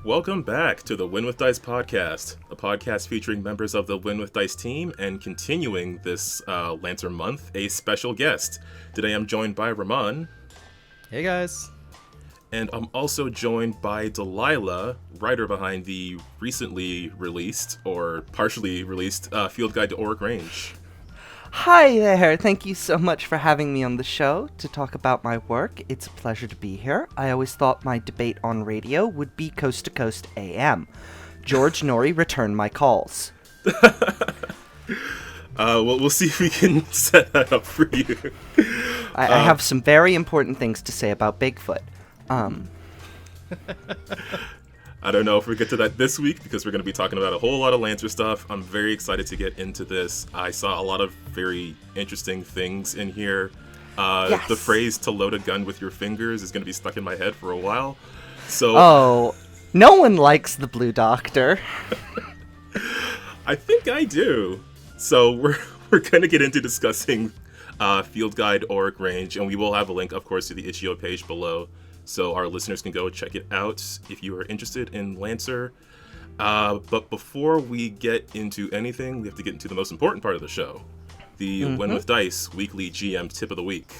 Welcome back to the Win with Dice podcast, a podcast featuring members of the Win with Dice team and continuing this Lancer month, a special guest. Today I'm joined by Ramon. Hey guys. And I'm also joined by Delilah, writer behind the recently released, or partially released, Field Guide to Auric Range. Hi there, thank you so much for having me on the show to talk about my work. It's a pleasure to be here. I always thought my debate on radio would be Coast to Coast AM. George Norrie, return my calls. Well, we'll see if we can set that up for you. I have some very important things to say about Bigfoot. I don't know if we get to that this week because we're going to be talking about a whole lot of Lancer stuff. I'm very excited to get into this. I saw a lot of very interesting things in here. Yes. The phrase "to load a gun with your fingers" is going to be stuck in my head for a while. So, Oh, no one likes the Blue Doctor. I think I do. So we're going to get into discussing Field Guide Auric Range, and we will have a link, of course, to the itch.io page below, so our listeners can go check it out if you are interested in Lancer. But before we get into anything, we have to get into the most important part of the show, the Win with Dice weekly GM tip of the week.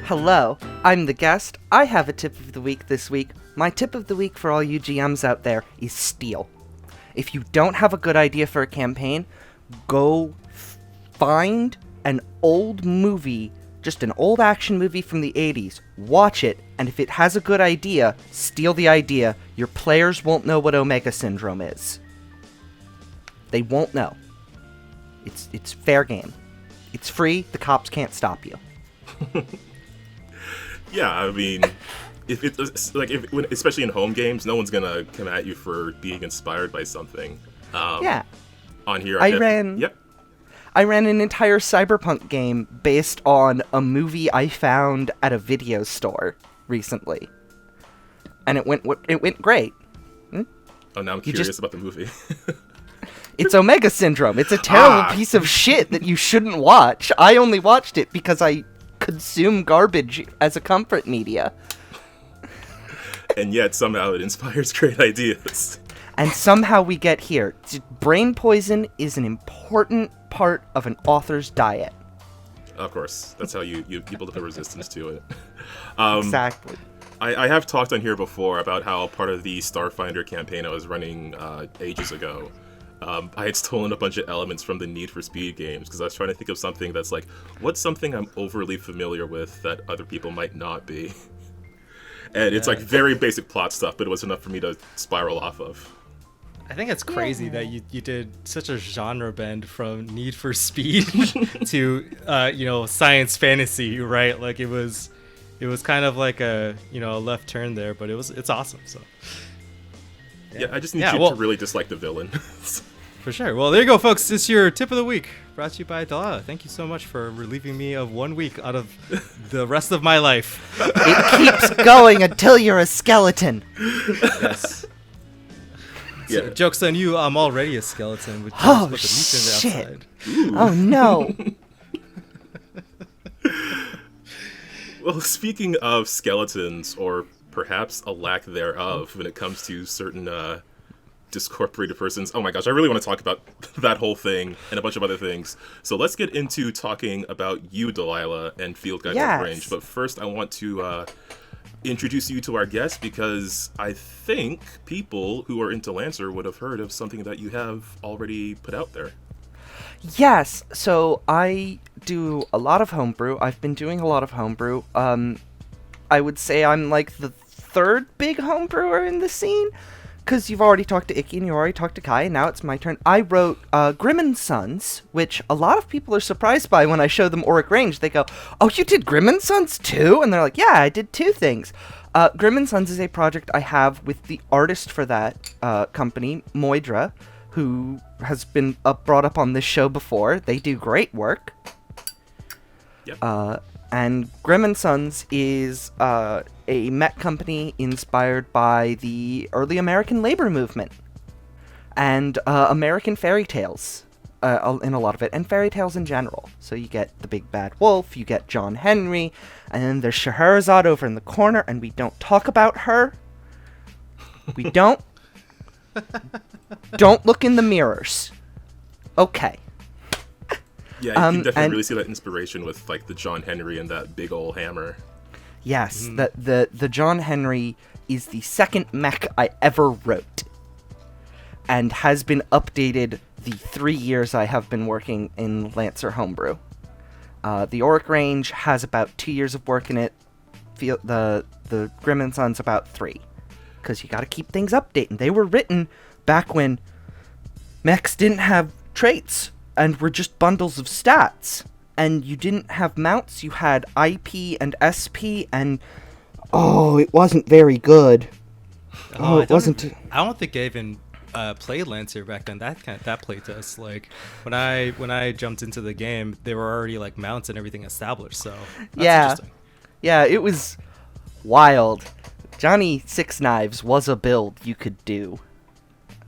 Hello, I'm the guest. I have a tip of the week this week. My tip of the week for all you GMs out there is steal. If you don't have a good idea for a campaign, go find an old movie, just an old action movie from the 80s, watch it, and if it has a good idea, steal the idea. Your players won't know what Omega Syndrome is. They won't know. It's fair game. It's free, the cops can't stop you. Yeah, I mean, especially in home games, no one's gonna come at you for being inspired by something. Yeah. On here, I ran an entire Cyberpunk game based on a movie I found at a video store recently, and it went great. Oh, now I'm curious about the movie. It's Omega Syndrome. It's a terrible piece of shit that you shouldn't watch. I only watched it because I consume garbage as a comfort media. And yet, somehow, it inspires great ideas. And somehow we get here. Brain poison is an important part of an author's diet. Of course. That's how you build up a resistance to it. Exactly. I have talked on here before about how part of the Starfinder campaign I was running ages ago, I had stolen a bunch of elements from the Need for Speed games because I was trying to think of something that's like, what's something I'm overly familiar with that other people might not be? And it's like very basic plot stuff, but it was enough for me to spiral off of. I think it's crazy that you did such a genre bend from Need for Speed to science fantasy, right? Like it was kind of like a left turn there, but it's awesome. So yeah, I just need you to really dislike the villain. For sure. Well, there you go, folks. This is your tip of the week, brought to you by Delilah. Thank you so much for relieving me of 1 week out of the rest of my life. It keeps going until you're a skeleton. Yes. Yeah. So, joke's on you, I'm already a skeleton with Oh, just the meat in the shit. outside. Oh, no. Well, speaking of skeletons, or perhaps a lack thereof when it comes to certain discorporated persons, oh my gosh, I really want to talk about that whole thing and a bunch of other things. So let's get into talking about you, Delilah, and Field Guide Auric Range. But first, I want to introduce you to our guest because I think people who are into Lancer would have heard of something that you have already put out there. Yes, so I do a lot of homebrew. I've been doing a lot of homebrew. I would say I'm like the third big homebrewer in the scene, because you've already talked to Icky and you already talked to Kai, and now it's my turn. I wrote Grim & Sons, which a lot of people are surprised by when I show them Auric Range. They go, oh, you did Grim & Sons too? And they're like, yeah, I did 2 things. Grim & Sons is a project I have with the artist for that company, Moidra, who has been brought up on this show before. They do great work. Yep. And Grim & Sons is a mech company inspired by the early American labor movement and American fairy tales in a lot of it, and fairy tales in general. So you get the Big Bad Wolf, you get John Henry, and then there's Scheherazade over in the corner, and we don't talk about her. We don't. Don't look in the mirrors. Okay. Yeah, you can definitely really see that inspiration with like the John Henry and that big old hammer. Yes, the John Henry is the second mech I ever wrote, and has been updated the 3 years I have been working in Lancer Homebrew. The Auric Range has about 2 years of work in it. The Grim and Son's about 3, because you got to keep things updating. They were written back when mechs didn't have traits and were just bundles of stats, and you didn't have mounts. You had IP and SP, and it wasn't very good. It wasn't. I don't think I even played Lancer back then. That playtest, like when I jumped into the game, they were already like mounts and everything established. So that's interesting. Yeah, it was wild. Johnny Six Knives was a build you could do,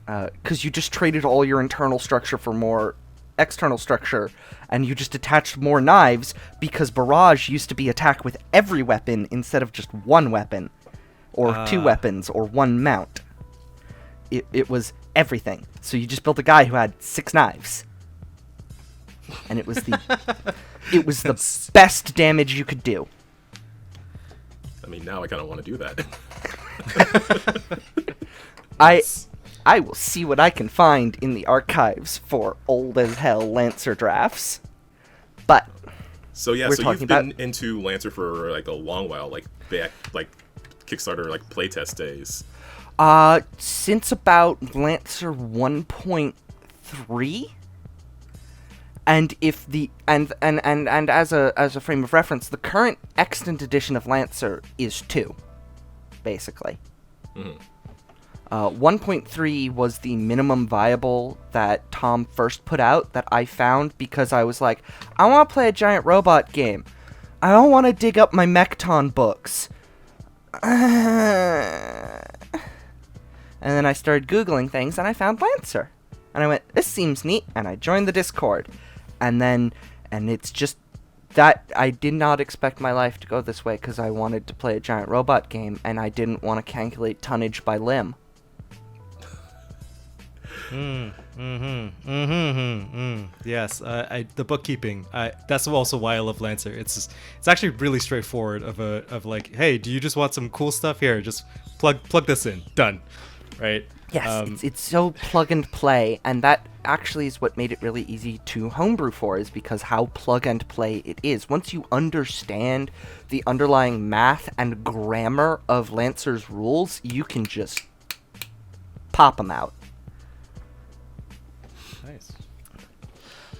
because you just traded all your internal structure for more external structure, and you just attached more knives, because Barrage used to be attack with every weapon instead of just one weapon, or 2 weapons, or 1 mount. It was everything. So you just built a guy who had 6 knives, and it was the best damage you could do. I mean, now I kind of want to do that. I will see what I can find in the archives for old as hell Lancer drafts. But so yeah, so you've been into Lancer for like a long while, like back like Kickstarter like playtest days. Since about Lancer 1.3. And if the and as a frame of reference, the current extant edition of Lancer is 2, basically. Mm-hmm. 1.3 was the minimum viable that Tom first put out that I found, because I was like, I want to play a giant robot game. I don't want to dig up my Mechton books. And then I started Googling things, and I found Lancer. And I went, this seems neat, and I joined the Discord. And it's just that I did not expect my life to go this way, because I wanted to play a giant robot game, and I didn't want to calculate tonnage by limb. Yes, the bookkeeping. That's also why I love Lancer. It's actually really straightforward. Of like, hey, do you just want some cool stuff here? Just plug this in. Done. Right. Yes, it's so plug and play, and that actually is what made it really easy to homebrew for, is because how plug and play it is. Once you understand the underlying math and grammar of Lancer's rules, you can just pop them out. Nice.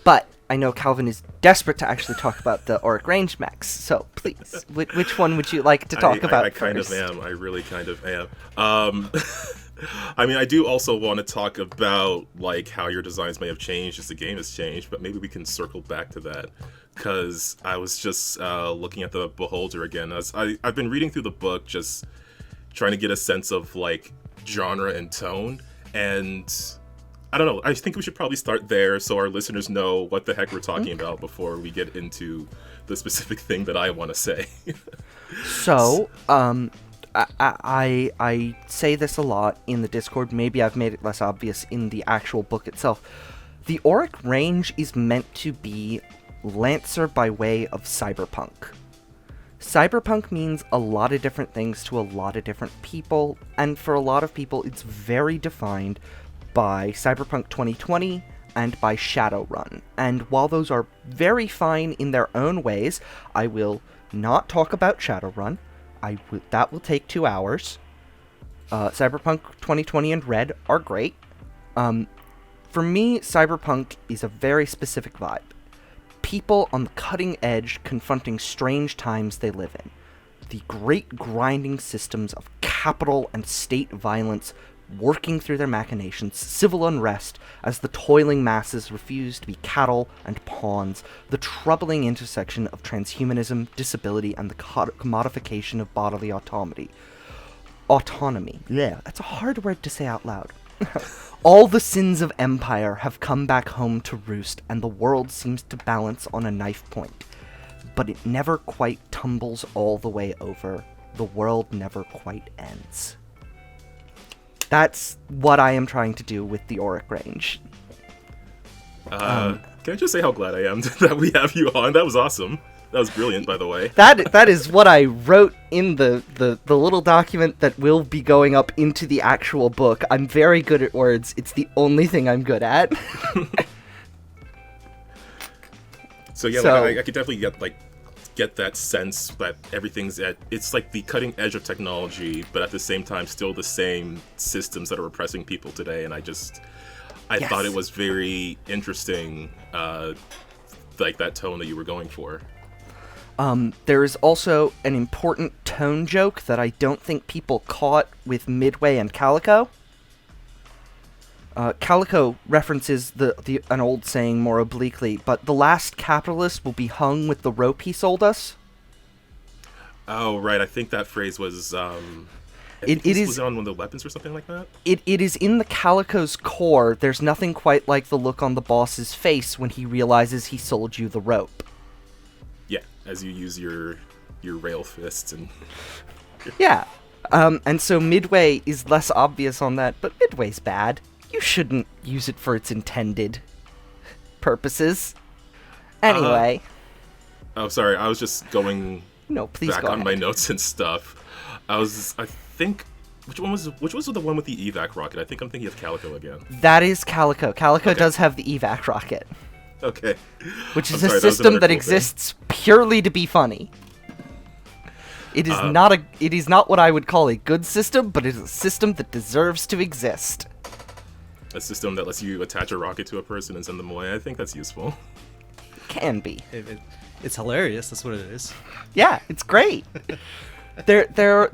But I know Calvin is desperate to actually talk about the Auric Range mechs, so please, which one would you like to talk about I kind first? of am. I really kind of am. I mean, I do also want to talk about like how your designs may have changed as the game has changed, but maybe we can circle back to that, because I was just looking at the Beholder again. I've been reading through the book, just trying to get a sense of like genre and tone, and I don't know. I think we should probably start there so our listeners know what the heck we're talking about before we get into the specific thing that I want to say. So, I say this a lot in the Discord. Maybe I've made it less obvious in the actual book itself. The Auric Range is meant to be Lancer by way of cyberpunk. Cyberpunk means a lot of different things to a lot of different people, and for a lot of people it's very defined by Cyberpunk 2020 and by Shadowrun. And while those are very fine in their own ways, I will not talk about Shadowrun. That will take 2 hours. Cyberpunk 2020 and Red are great. For me, Cyberpunk is a very specific vibe. People on the cutting edge confronting strange times they live in. The great grinding systems of capital and state violence working through their machinations, civil unrest as the toiling masses refuse to be cattle and pawns, the troubling intersection of transhumanism, disability, and the commodification of bodily autonomy. Yeah, that's a hard word to say out loud. All the sins of empire have come back home to roost, and the world seems to balance on a knife point. But it never quite tumbles all the way over. The world never quite ends. That's what I am trying to do with the Auric Range. Can I just say how glad I am that we have you on? That was awesome. That was brilliant, by the way. That is what I wrote in the little document that will be going up into the actual book. I'm very good at words. It's the only thing I'm good at. So yeah, like, I could definitely get that sense that it's like the cutting edge of technology, but at the same time still the same systems that are oppressing people today. And I thought it was very interesting, like that tone that you were going for. There is also an important tone joke that I don't think people caught with Midway and Calico. Calico references an old saying more obliquely, but the last capitalist will be hung with the rope he sold us. Oh, right. I think that phrase was, it is was on one of the weapons or something like that? It is in the Calico's core. There's nothing quite like the look on the boss's face when he realizes he sold you the rope. Yeah, as you use your rail fists and... Yeah. And so Midway is less obvious on that, but Midway's bad. You shouldn't use it for its intended purposes. Anyway. Oh, sorry. I was just going please back go on ahead. my notes and stuff. I think... Which was the one with the evac rocket? I think I'm thinking of Calico again. That is Calico. Calico does have the evac rocket. Okay. Which is I'm sorry, a system that cool exists purely to be funny. It is not what I would call a good system, but it is a system that deserves to exist. A system that lets you attach a rocket to a person and send them away. I think that's useful. Can be. It's hilarious. That's what it is. Yeah, it's great. There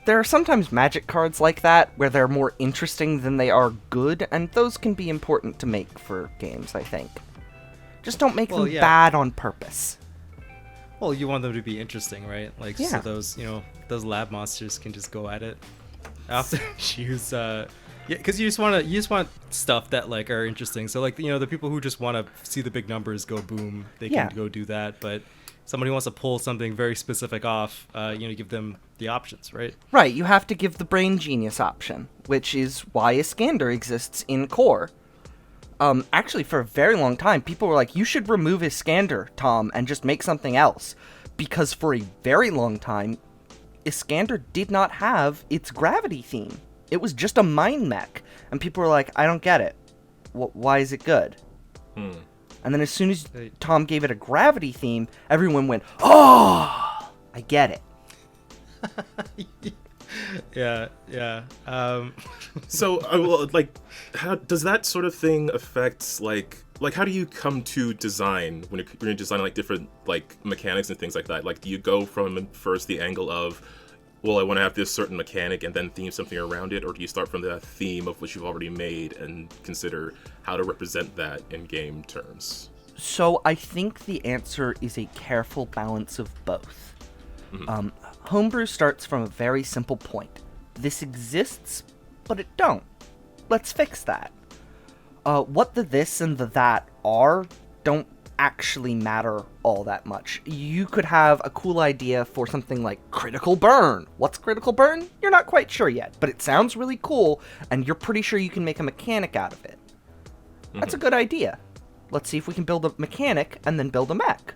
are sometimes magic cards like that where they're more interesting than they are good, and those can be important to make for games, I think. Just don't make them bad on purpose. Well, you want them to be interesting, right? Like, Yeah. so those lab monsters can just go at it. After use, because you just want stuff that like are interesting. So like, the people who just want to see the big numbers go boom, they can go do that. But somebody wants to pull something very specific off, give them the options, right? Right, you have to give the brain genius option, which is why Iskander exists in core. Actually, for a very long time, people were like, you should remove Iskander, Tom, and just make something else. Because for a very long time, Iskander did not have its gravity theme. It was just a mind mech. And people were like, I don't get it. Why is it good? And then as soon as Tom gave it a gravity theme, everyone went, oh, I get it. Yeah. So, how does that sort of thing affect, like how do you come to design when you're designing, like, different, like, mechanics and things like that? Like, do you go from first the angle of, well, I want to have this certain mechanic and then theme something around it, or do you start from the theme of which you've already made and consider how to represent that in game terms? So I think the answer is a careful balance of both. Homebrew starts from a very simple point. This exists, but it don't. Let's fix that. What the this and the that are don't actually matter all that much. You could have a cool idea for something like critical burn. What's critical burn? You're not quite sure yet, but it sounds really cool, and you're pretty sure you can make a mechanic out of it. That's a good idea. Let's see if we can build a mechanic and then build a mech.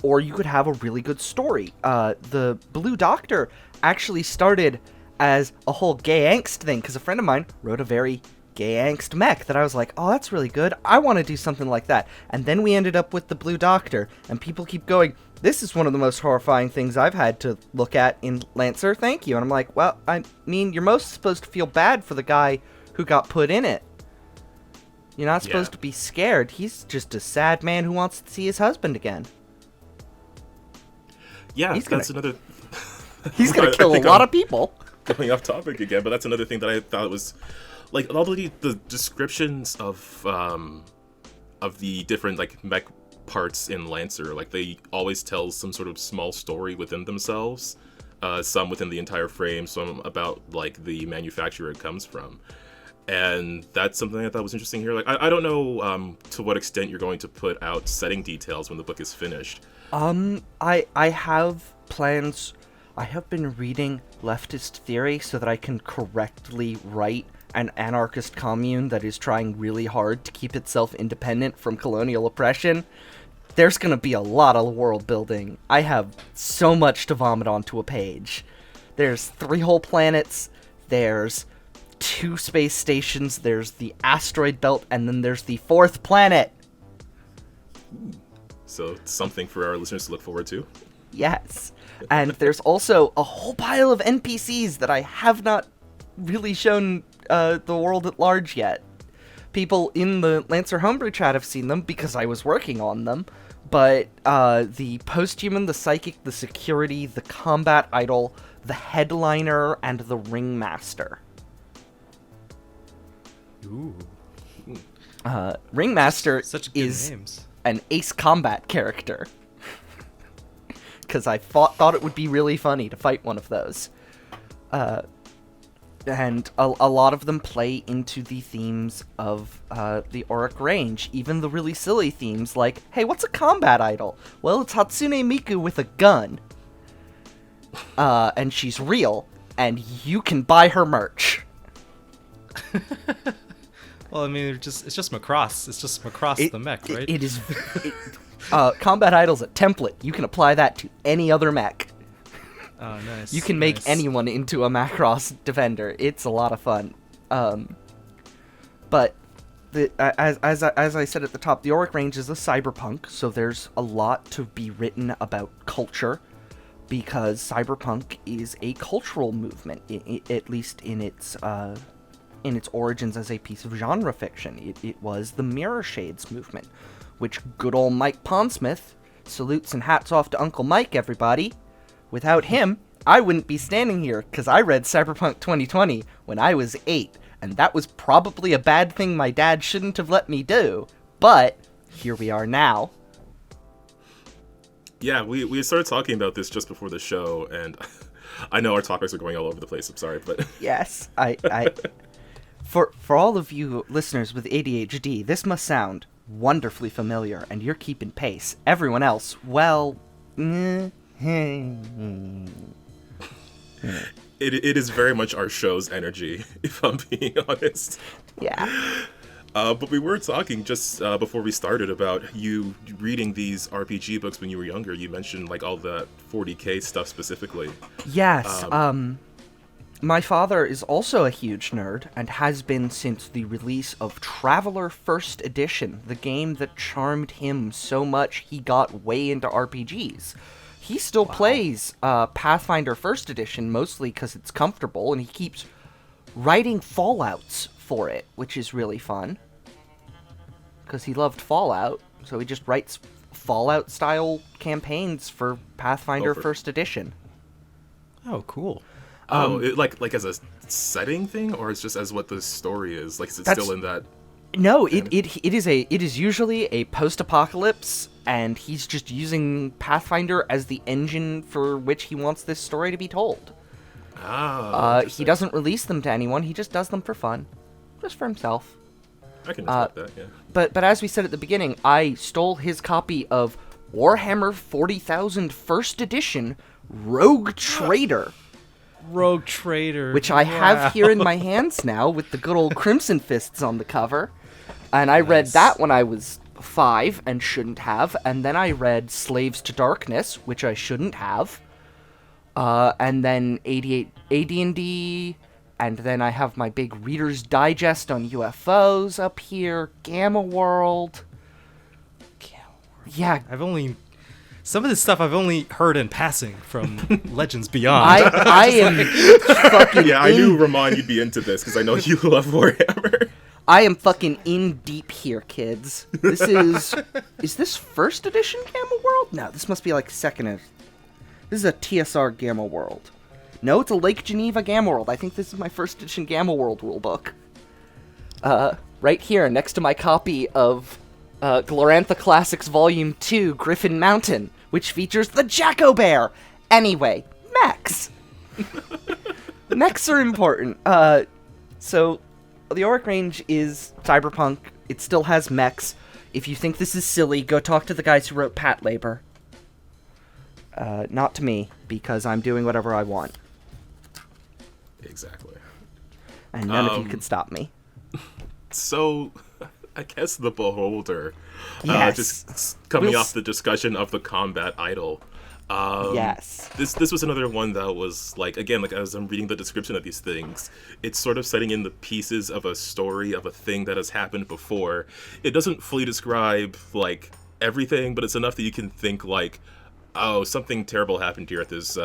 Or you could have a really good story. The Blue Doctor actually started as a whole gay angst thing, because a friend of mine wrote a very gay angst mech that I was like, oh, that's really good. I want to do something like that. And then we ended up with the Blue Doctor, and people keep going, this is one of the most horrifying things I've had to look at in Lancer, thank you. And I'm like, well, I mean, you're most supposed to feel bad for the guy who got put in it. You're not supposed to be scared. He's just a sad man who wants to see his husband again. Yeah, that's another... He's gonna kill a lot of people. Going off topic again, but that's another thing that I thought was... Like, all the descriptions of the different, like, mech parts in Lancer, like, they always tell some sort of small story within themselves. Some within the entire frame, some about, like, the manufacturer it comes from. And that's something I thought was interesting here. Like, I don't know to what extent you're going to put out setting details when the book is finished. I have plans. I have been reading leftist theory so that I can correctly write an anarchist commune that is trying really hard to keep itself independent from colonial oppression. There's gonna be a lot of world building. I have so much to vomit onto a page. There's 3 whole planets, there's 2 space stations, there's the asteroid belt, and then there's the 4th planet! So it's something for our listeners to look forward to. Yes. And there's also a whole pile of NPCs that I have not really shown the world at large yet. People in the Lancer Homebrew chat have seen them because I was working on them, but the posthuman, the psychic, the security, the combat idol, the headliner, and the ringmaster. Ooh. Ringmaster Such good is names. an ace combat character. Because I thought it would be really funny to fight one of those. And a lot of them play into the themes of the Auric Range. Even the really silly themes like, hey, what's a combat idol? Well, it's Hatsune Miku with a gun. And she's real, and you can buy her merch. Well, I mean, it's just Macross. It's just Macross the mech, right? It is... combat idol's a template. You can apply that to any other mech. Oh, nice. You can make anyone into a Macross defender. It's a lot of fun. But as I said at the top, the Auric Range is a cyberpunk, so there's a lot to be written about culture, because cyberpunk is a cultural movement, at least in its origins as a piece of genre fiction. It was the Mirror Shades movement, which good old Mike Pondsmith, salutes and hats off to Uncle Mike, everybody. Without him, I wouldn't be standing here, because I read Cyberpunk 2020 when I was 8, and that was probably a bad thing my dad shouldn't have let me do. But here we are now. Yeah, we started talking about this just before the show, and I know our topics are going all over the place, I'm sorry, but... Yes, For all of you listeners with ADHD, this must sound wonderfully familiar, and you're keeping pace. Everyone else, well... It is very much our show's energy, if I'm being honest. Yeah. But we were talking just before we started about you reading these RPG books when you were younger. You mentioned like all the 40K stuff specifically. Yes. My father is also a huge nerd and has been since the release of Traveler First Edition, the game that charmed him so much he got way into RPGs. He still plays Pathfinder First Edition, mostly because it's comfortable, and he keeps writing Fallouts for it, which is really fun. Because he loved Fallout, so he just writes Fallout-style campaigns for Pathfinder First Edition. Oh, cool. Like as a setting thing, or it's just as what the story is? Like, is it still in that? No, it is usually a post-apocalypse, and he's just using Pathfinder as the engine for which he wants this story to be told. He doesn't release them to anyone. He just does them for fun, just for himself. I can respect that. Yeah. But as we said at the beginning, I stole his copy of Warhammer 40,000 First Edition Rogue Trader. Rogue Trader. Which I have here in my hands now with the good old Crimson Fists on the cover. And I read that when I was 5 and shouldn't have. And then I read Slaves to Darkness, which I shouldn't have. And then AD&D. And then I have my big Reader's Digest on UFOs up here. Gamma World. Yeah. Some of this stuff I've only heard in passing from Legends Beyond. I am fucking Yeah, I knew, Ramon, you'd be into this, because I know you love Warhammer. I am fucking in deep here, kids. This is... Is this First Edition Gamma World? No, this must be like This is a TSR Gamma World. No, it's a Lake Geneva Gamma World. I think this is my First Edition Gamma World rulebook. Right here, next to my copy of Glorantha Classics Volume 2, Griffin Mountain, which features the Jacko Bear. Anyway, mechs. Mechs are important. So, the Auric Range is cyberpunk. It still has mechs. If you think this is silly, go talk to the guys who wrote Pat Labor. Not to me, because I'm doing whatever I want. Exactly. And none of you can stop me. So, I guess the Beholder, Yes. just coming off the discussion of the combat idol. Yes. This was another one that was like, again, like as I'm reading the description of these things, it's sort of setting in the pieces of a story of a thing that has happened before. It doesn't fully describe like everything, but it's enough that you can think like, oh, something terrible happened here at this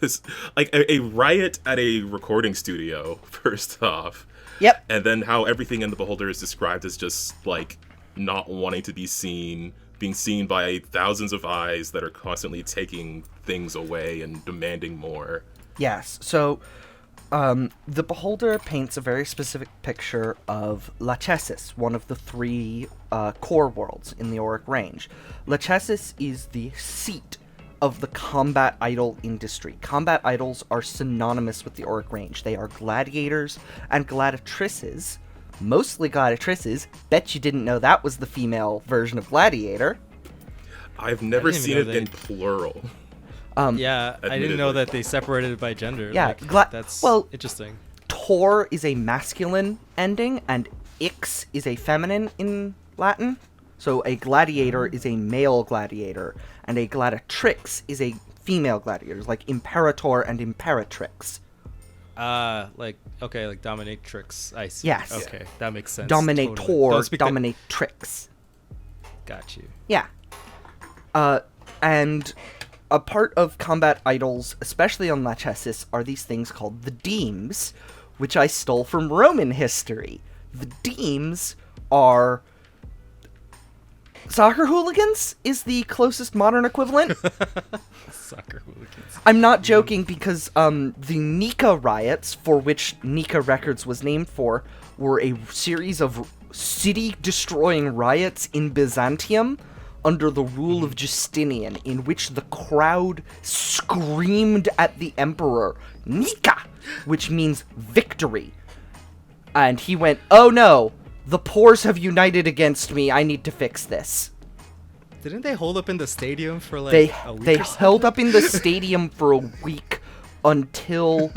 this like a riot at a recording studio, first off. Yep. And then how everything in the Beholder is described as just like not wanting to be seen, being seen by thousands of eyes that are constantly taking things away and demanding more. Yes. So, the Beholder paints a very specific picture of Lachesis, one of the three core worlds in the Auric Range. Lachesis is the seat of the combat idol industry. Combat idols are synonymous with the Auric Range. They are gladiators and gladiatrices. Mostly gladiatrices. Bet you didn't know that was the female version of gladiator. I've never didn't seen even it know in plural. Yeah, I didn't know Admittedly. that they separated it by gender. Yeah, like, that's interesting. Tor is a masculine ending, and ix is a feminine in Latin. So a gladiator is a male gladiator, and a gladiatrix is a female gladiator, like imperator and imperatrix. Like dominatrix. I see. Yes. Okay, that makes sense. Dominator, Totally. Don't speak that- dominatrix. Got you. Yeah. And a part of combat idols, especially on Lachesis, are these things called the deems, which I stole from Roman history. The deems are... soccer hooligans is the closest modern equivalent. Soccer hooligans. I'm not joking because the Nika riots, for which Nika Records was named for, were a series of city-destroying riots in Byzantium under the rule of Justinian, in which the crowd screamed at the emperor, Nika, which means victory. And he went, oh no, the Poors have united against me, I need to fix this. Didn't they hold up in the stadium for like They a week they or held up in the stadium for a week until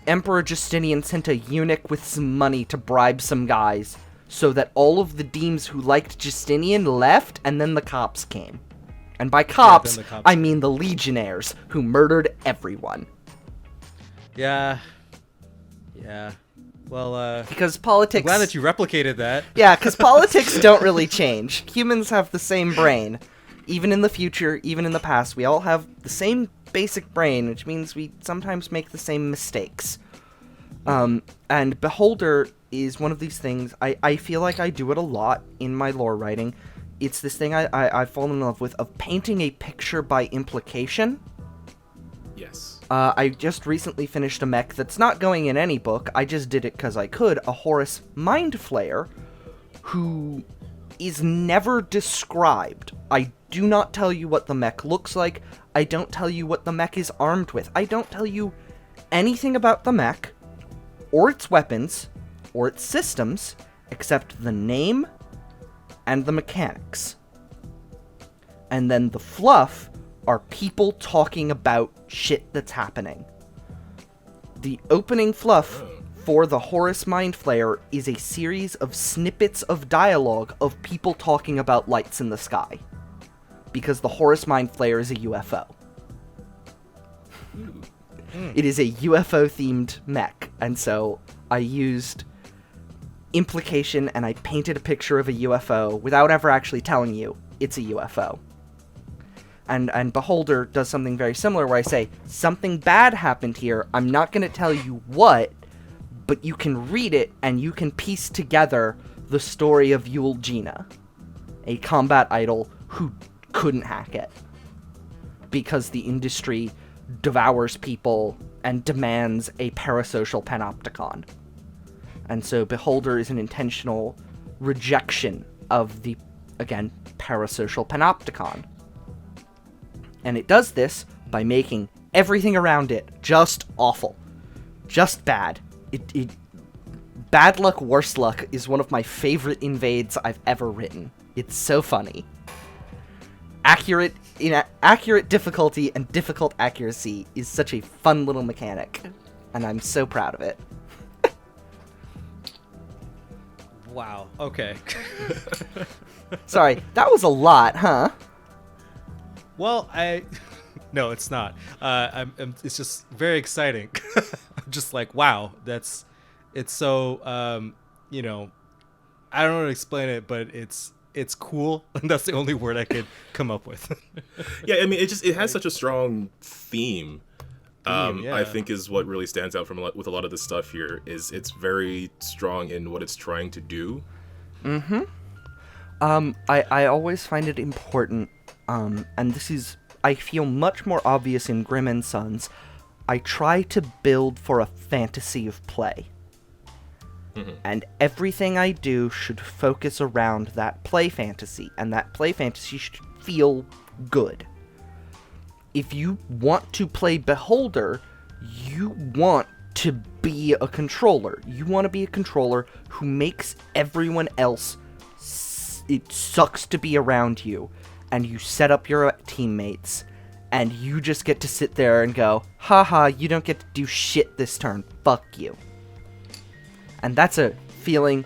Emperor Justinian sent a eunuch with some money to bribe some guys, so that all of the deems who liked Justinian left, and then the cops came. And by cops, the cops I mean the legionnaires, who murdered everyone. Yeah. Yeah. Well, Because politics... I'm glad that you replicated that. Yeah, because politics don't really change. Humans have the same brain. Even in the future, even in the past, we all have the same basic brain, which means we sometimes make the same mistakes. And Beholder is one of these things, I feel like I do it a lot in my lore writing. It's this thing I've fallen in love with, of painting a picture by implication. Yes. I just recently finished a mech that's not going in any book, I just did it because I could, a Horus Mind Flayer, who is never described. I do not tell you what the mech looks like, I don't tell you what the mech is armed with, I don't tell you anything about the mech, or its weapons, or its systems, except the name and the mechanics. And then the fluff are people talking about shit that's happening. The opening fluff for the Horus Mind Flayer is a series of snippets of dialogue of people talking about lights in the sky. Because the Horus Mind Flayer is a UFO. It is a UFO-themed mech, and so I used implication and I painted a picture of a UFO without ever actually telling you it's a UFO. And Beholder does something very similar where I say, something bad happened here, I'm not going to tell you what, but you can read it and you can piece together the story of Eulgina, a combat idol who couldn't hack it. Because the industry devours people and demands a parasocial panopticon. And so Beholder is an intentional rejection of the, again, parasocial panopticon. And it does this by making everything around it just awful. Just bad. Bad luck, worse luck is one of my favorite invades I've ever written. It's so funny. accurate difficulty and difficult accuracy is such a fun little mechanic, and I'm so proud of it. Wow. Okay. Sorry, that was a lot, huh? Well, no, it's not. It's just very exciting. I'm just like, wow, it's so, you know, I don't know how to explain it, but it's cool, and that's the only word I could come up with. Yeah, I mean, it has such a strong theme. Yeah. I think is what really stands out with a lot of this stuff here is it's very strong in what it's trying to do. I always find it important, and this is, I feel much more obvious in Grim and Sons. I try to build for a fantasy of play. And everything I do should focus around that play fantasy, and that play fantasy should feel good. If you want to play Beholder, you want to be a controller. You want to be a controller who makes everyone else it sucks to be around you, and you set up your teammates, and you just get to sit there and go, haha, you don't get to do shit this turn, fuck you. And that's a feeling,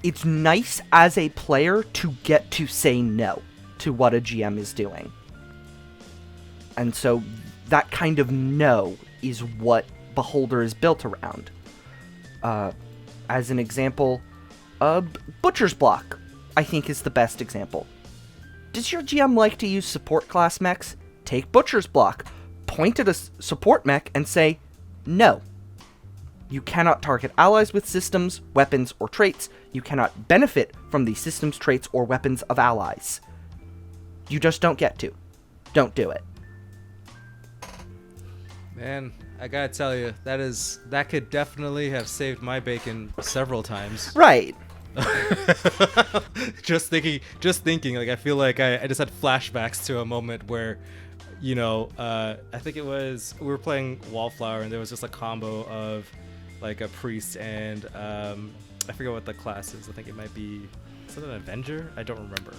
it's nice as a player to get to say no to what a GM is doing. And so that kind of no is what Beholder is built around. As an example, Butcher's Block, I think, is the best example. Does your GM like to use support class mechs? Take Butcher's Block, point at a support mech, and say, no. You cannot target allies with systems, weapons, or traits. You cannot benefit from the systems, traits, or weapons of allies. You just don't get to. Don't do it. Man, I gotta tell you, that could definitely have saved my bacon several times. Right. just thinking, like, I feel like I just had flashbacks to a moment where, you know, I think it was, we were playing Wallflower, and there was just a combo of, like, a priest and, I forget what the class is. I think it might be, is it an Avenger? I don't remember.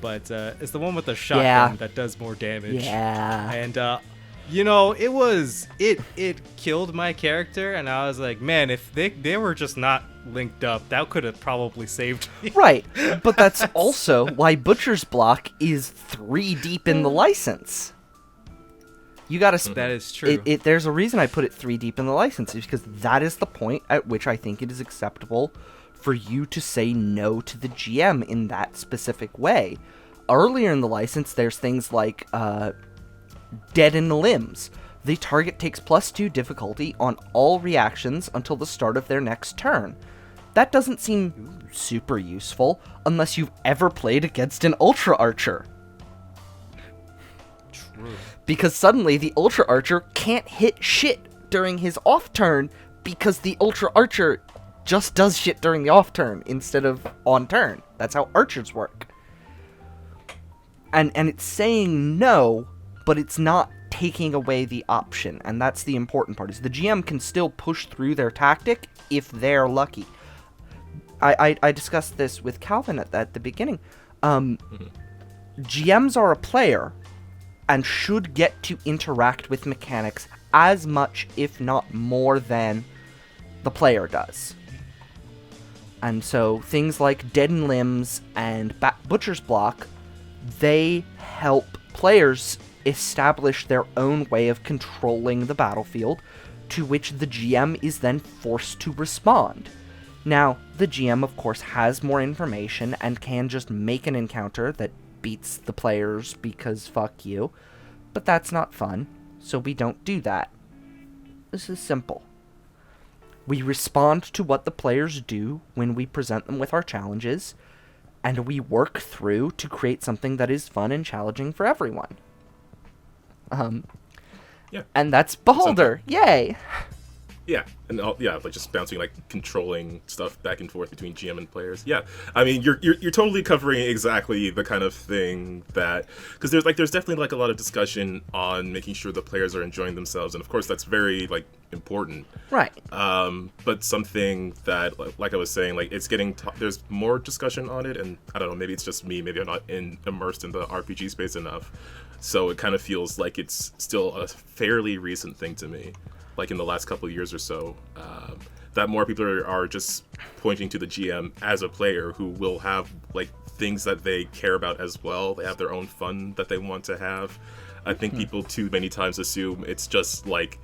But it's the one with the shotgun that does more damage. Yeah. And, you know, it killed my character, and I was like, man, if they were just not linked up, that could have probably saved me. Right, but that's also why Butcher's Block is 3 deep in the license. You gotta... That is true. There's a reason I put it 3 deep in the license, is because that is the point at which I think it is acceptable for you to say no to the GM in that specific way. Earlier in the license, there's things like, Deaden Limbs. The target takes +2 difficulty on all reactions until the start of their next turn. That doesn't seem super useful unless you've ever played against an Ultra Archer. True. Because suddenly the Ultra Archer can't hit shit during his off turn because the Ultra Archer just does shit during the off turn instead of on turn. That's how archers work. And it's saying no, but it's not taking away the option, and that's the important part, is the GM can still push through their tactic if they're lucky. I discussed this with Calvin at the beginning. GMs are a player and should get to interact with mechanics as much, if not more, than the player does. And so things like Deaden Limbs and Butcher's Block, they help players establish their own way of controlling the battlefield, to which the GM is then forced to respond. Now, the GM, of course, has more information and can just make an encounter that beats the players because fuck you, but that's not fun, so we don't do that. This is simple. We respond to what the players do when we present them with our challenges, and we work through to create something that is fun and challenging for everyone. Yeah. And that's Beholder. Yay! Yeah, and like just bouncing, like controlling stuff back and forth between GM and players. Yeah, I mean, you're totally covering exactly the kind of thing that, because there's definitely like a lot of discussion on making sure the players are enjoying themselves, and of course that's very like important. Right. But something that, like I was saying, like it's getting there's more discussion on it, and I don't know, maybe it's just me, maybe I'm not immersed in the RPG space enough, so it kind of feels like it's still a fairly recent thing to me. Like in the last couple of years or so, that more people are just pointing to the GM as a player who will have like things that they care about as well. They have their own fun that they want to have. I think people too many times assume it's just like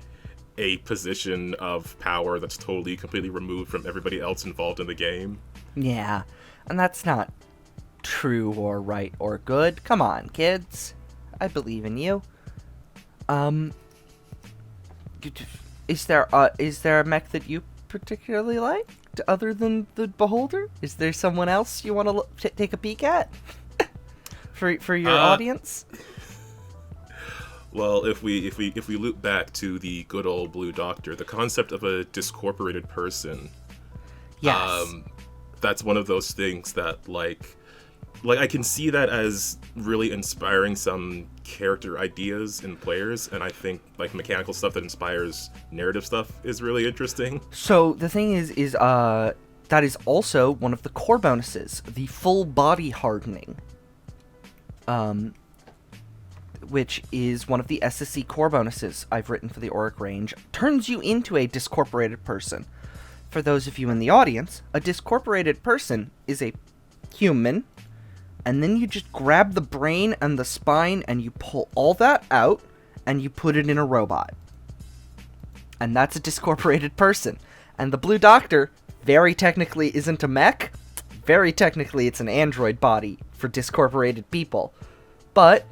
a position of power that's totally, completely removed from everybody else involved in the game. Yeah, and that's not true or right or good. Come on, kids. I believe in you. Is there a mech that you particularly like, other than the Beholder? Is there someone else you want to take a peek at for your audience? Well, if we loop back to the good old Blue Doctor, the concept of a discorporated person, Yes. That's one of those things that like I can see that as really inspiring some character ideas in players, and I think like mechanical stuff that inspires narrative stuff is really interesting. So the thing is that is also one of the core bonuses, the full body hardening, which is one of the SSC core bonuses I've written for the Auric Range. Turns you into a discorporated person. For those of you in the audience, a discorporated person is a human, and then you just grab the brain and the spine and you pull all that out and you put it in a robot. And that's a discorporated person. And the Blue Doctor very technically isn't a mech. Very technically it's an android body for discorporated people. But,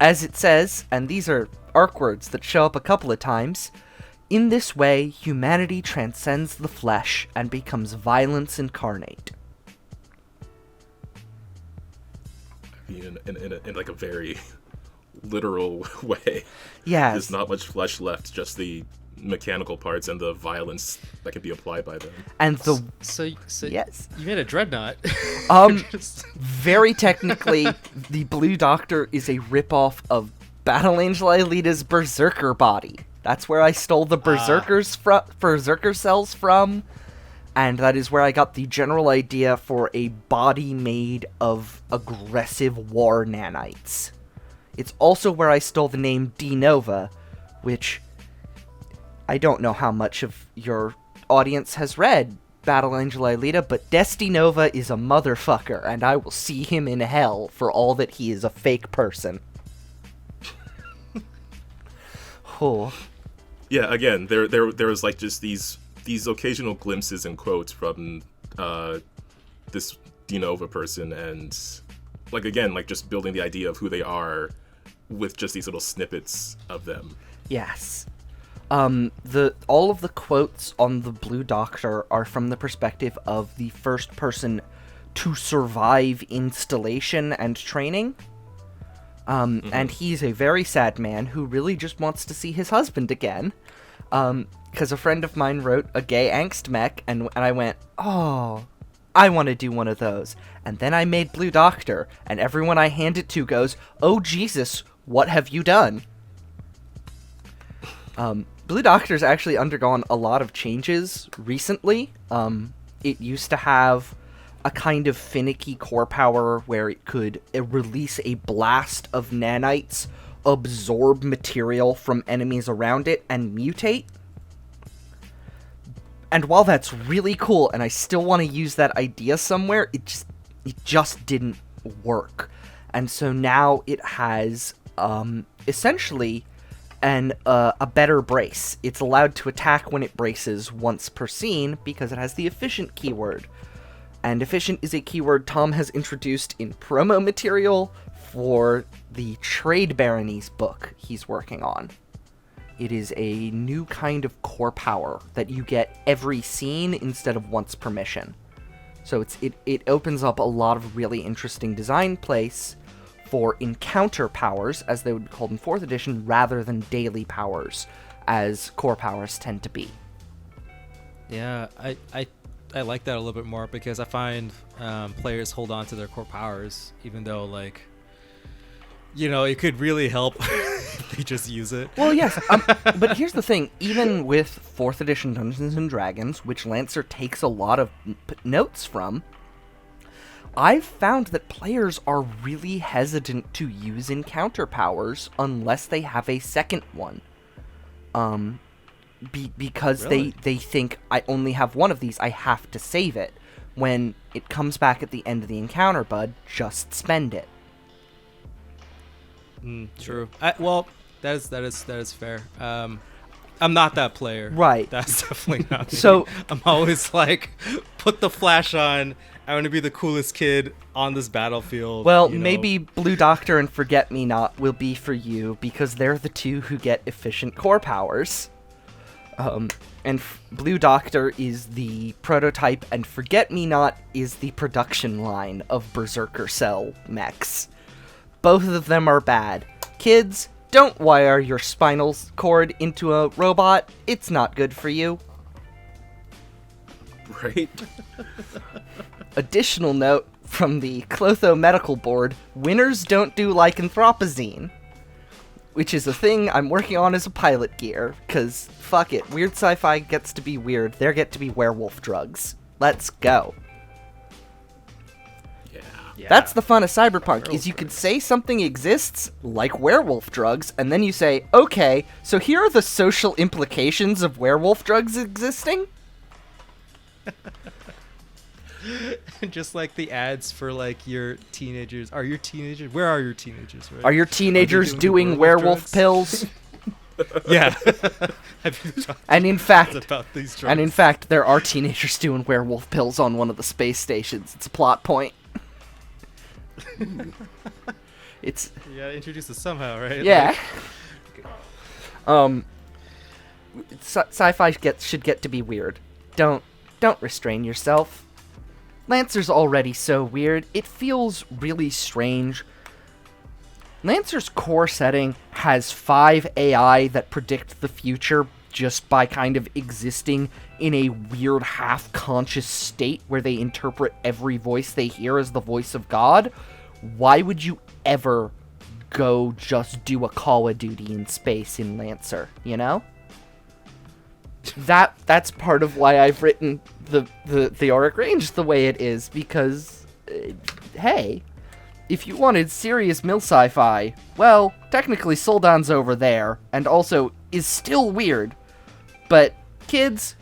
as it says, and these are arc words that show up a couple of times, in this way humanity transcends the flesh and becomes violence incarnate. In like a very literal way. Yes. There's not much flesh left, just the mechanical parts and the violence that can be applied by them. And the So yes. you made a dreadnought. Very technically, the Blue Doctor is a ripoff of Battle Angel Aelita's Berserker body. That's where I stole the Berserker cells from, and that is where I got the general idea for a body made of aggressive war nanites. It's also where I stole the name De Nova, which I don't know how much of your audience has read Battle Angel Aelita, but Desti Nova is a motherfucker, and I will see him in hell for all that he is a fake person. Oh. Yeah, again, there was like just these occasional glimpses and quotes from this De Nova person, and like again, like just building the idea of who they are with just these little snippets of them. Yes. All of the quotes on the Blue Doctor are from the perspective of the first person to survive installation and training. And he's a very sad man who really just wants to see his husband again. Because a friend of mine wrote a gay angst mech, and I went, oh, I want to do one of those. And then I made Blue Doctor, and everyone I hand it to goes, oh Jesus, what have you done? Blue Doctor's actually undergone a lot of changes recently. It used to have a kind of finicky core power where it could release a blast of nanites, absorb material from enemies around it, and mutate. And while that's really cool, and I still want to use that idea somewhere, it just didn't work. And so now it has essentially a better brace. It's allowed to attack when it braces once per scene because it has the efficient keyword. And efficient is a keyword Tom has introduced in promo material for the Trade Baronies book he's working on. It is a new kind of core power that you get every scene instead of once per mission. So it opens up a lot of really interesting design place for encounter powers, as they would be called in 4th edition, rather than daily powers, as core powers tend to be. Yeah, I like that a little bit more because I find players hold on to their core powers, even though, like, you know, it could really help if they just use it. Well, yes, but here's the thing. Even with 4th edition Dungeons & Dragons, which Lancer takes a lot of notes from, I've found that players are really hesitant to use encounter powers unless they have a second one. Because Really? they think, I only have one of these, I have to save it. When it comes back at the end of the encounter, bud, just spend it. True. Well, that is fair. I'm not that player. Right. That's definitely not me. So- I'm always like, put the flash on. I want to be the coolest kid on this battlefield. Well, you know? maybe Blue Doctor and Forget-Me-Not will be for you, because they're the two who get efficient core powers. Blue Doctor is the prototype, and Forget-Me-Not is the production line of Berserker Cell mechs. Both of them are bad. Kids, don't wire your spinal cord into a robot. It's not good for you. Right? Additional note from the Clotho Medical Board, winners don't do lycanthropazine. Which is a thing I'm working on as a pilot gear, because fuck it, weird sci-fi gets to be weird, there get to be werewolf drugs. Let's go. Yeah. That's the fun of cyberpunk, is you could say something exists, like werewolf drugs, and then you say, okay, so here are the social implications of werewolf drugs existing? Just like the ads for like your teenagers. Are your teenagers? Where are your teenagers? Right? Are your teenagers doing werewolf pills? Yeah. Have you talked And in fact, about these drugs? and in fact, there are teenagers doing werewolf pills on one of the space stations. It's a plot point. It's You gotta introduce us somehow, right? yeah. Sci-fi should get to be weird. Don't restrain yourself. Lancer's already so weird, it feels really strange. Lancer's core setting has 5 AI that predict the future just by kind of existing in a weird half-conscious state where they interpret every voice they hear as the voice of God. Why would you ever go just do a Call of Duty in space in Lancer, you know? That's part of why I've written the Auric Range the way it is, because, hey, if you wanted serious mill sci-fi, well, technically Soldan's over there, and also is still weird. But, kids,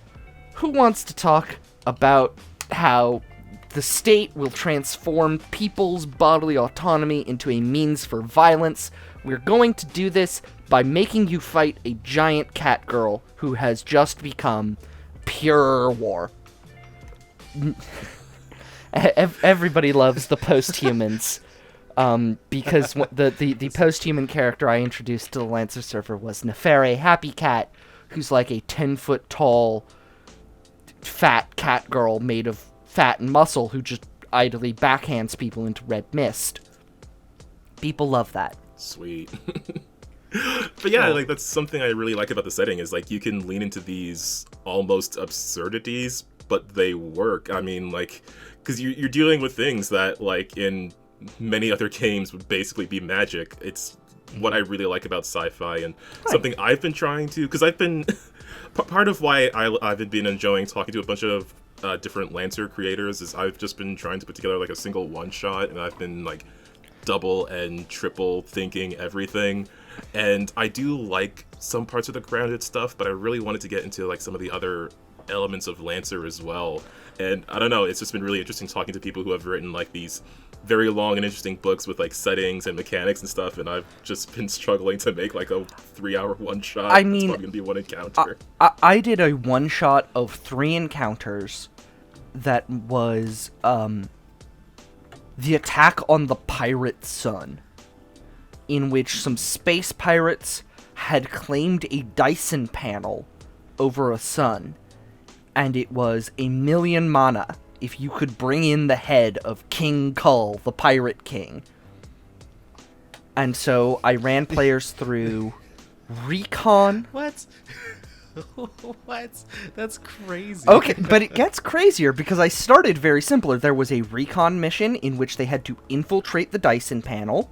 who wants to talk about how the state will transform people's bodily autonomy into a means for violence? We're going to do this by making you fight a giant cat girl who has just become pure war. Everybody loves the post-humans. Because the post-human character I introduced to the Lancer server was Nefere Happy Cat, who's like a 10-foot tall, fat cat girl made of fat and muscle who just idly backhands people into red mist. People love that. Sweet. But yeah, like that's something I really like about the setting is like you can lean into these almost absurdities, but they work. I mean, like, because you're dealing with things that like in many other games would basically be magic. It's what I really like about sci-fi and something I've been trying to, because I've been part of why I've been enjoying talking to a bunch of different Lancer creators is I've just been trying to put together like a single one shot, and I've been like double and triple thinking everything. And I do like some parts of the grounded stuff, but I really wanted to get into like some of the other elements of Lancer as well. And I don't know, it's just been really interesting talking to people who have written like these very long and interesting books with like settings and mechanics and stuff, and I've just been struggling to make like a 3-hour one shot. I mean, it's probably gonna be one encounter. I did a one shot of 3 encounters that was the attack on the pirate sun, in which some space pirates had claimed a Dyson panel over a sun, and it was 1,000,000 mana if you could bring in the head of King Kull, the Pirate King. And so I ran players through Recon. What? What? That's crazy. Okay, but it gets crazier because I started very simpler. There was a recon mission in which they had to infiltrate the Dyson panel.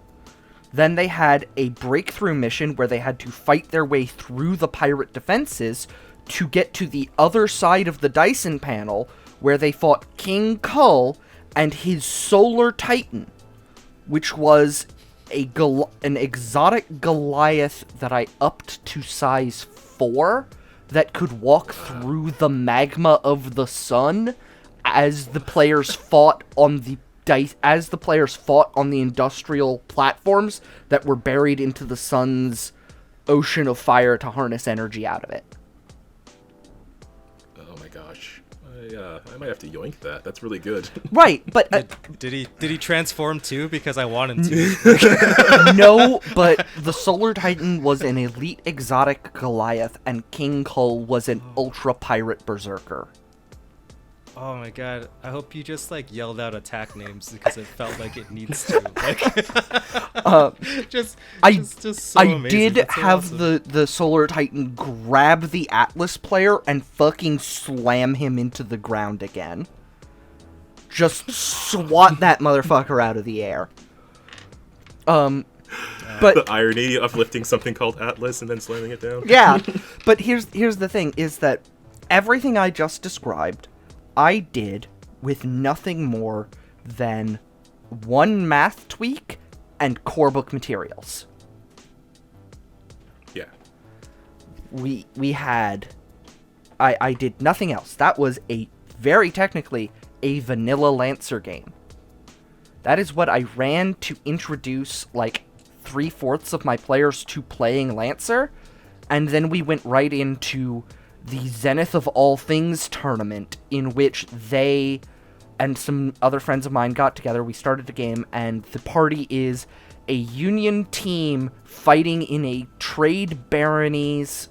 Then they had a breakthrough mission where they had to fight their way through the pirate defenses to get to the other side of the Dyson panel, where they fought King Kull and his Solar Titan, which was an exotic Goliath that I upped to size 4 that could walk through the magma of the sun as the players fought on the industrial platforms that were buried into the sun's ocean of fire to harness energy out of it. Oh my gosh. I might have to yoink that. That's really good. Right, but did he transform too? Because I want him to. no, but the Solar Titan was an elite exotic Goliath, and King Kull was an ultra pirate berserker. Oh my god! I hope you just like yelled out attack names because it felt like it needs to. Like, just so I amazing. did That's so have awesome. the Solar Titan grab the Atlas player and fucking slam him into the ground again. Just swat that motherfucker out of the air. But The irony of lifting something called Atlas and then slamming it down. yeah, but here's the thing: is that everything I just described, I did with nothing more than one math tweak and core book materials. Yeah. We had... I did nothing else. That was very technically a vanilla Lancer game. That is what I ran to introduce, like, 3/4 of my players to playing Lancer, and then we went right into the Zenith of All Things tournament, in which they and some other friends of mine got together. We started a game, and the party is a Union team fighting in a trade baronies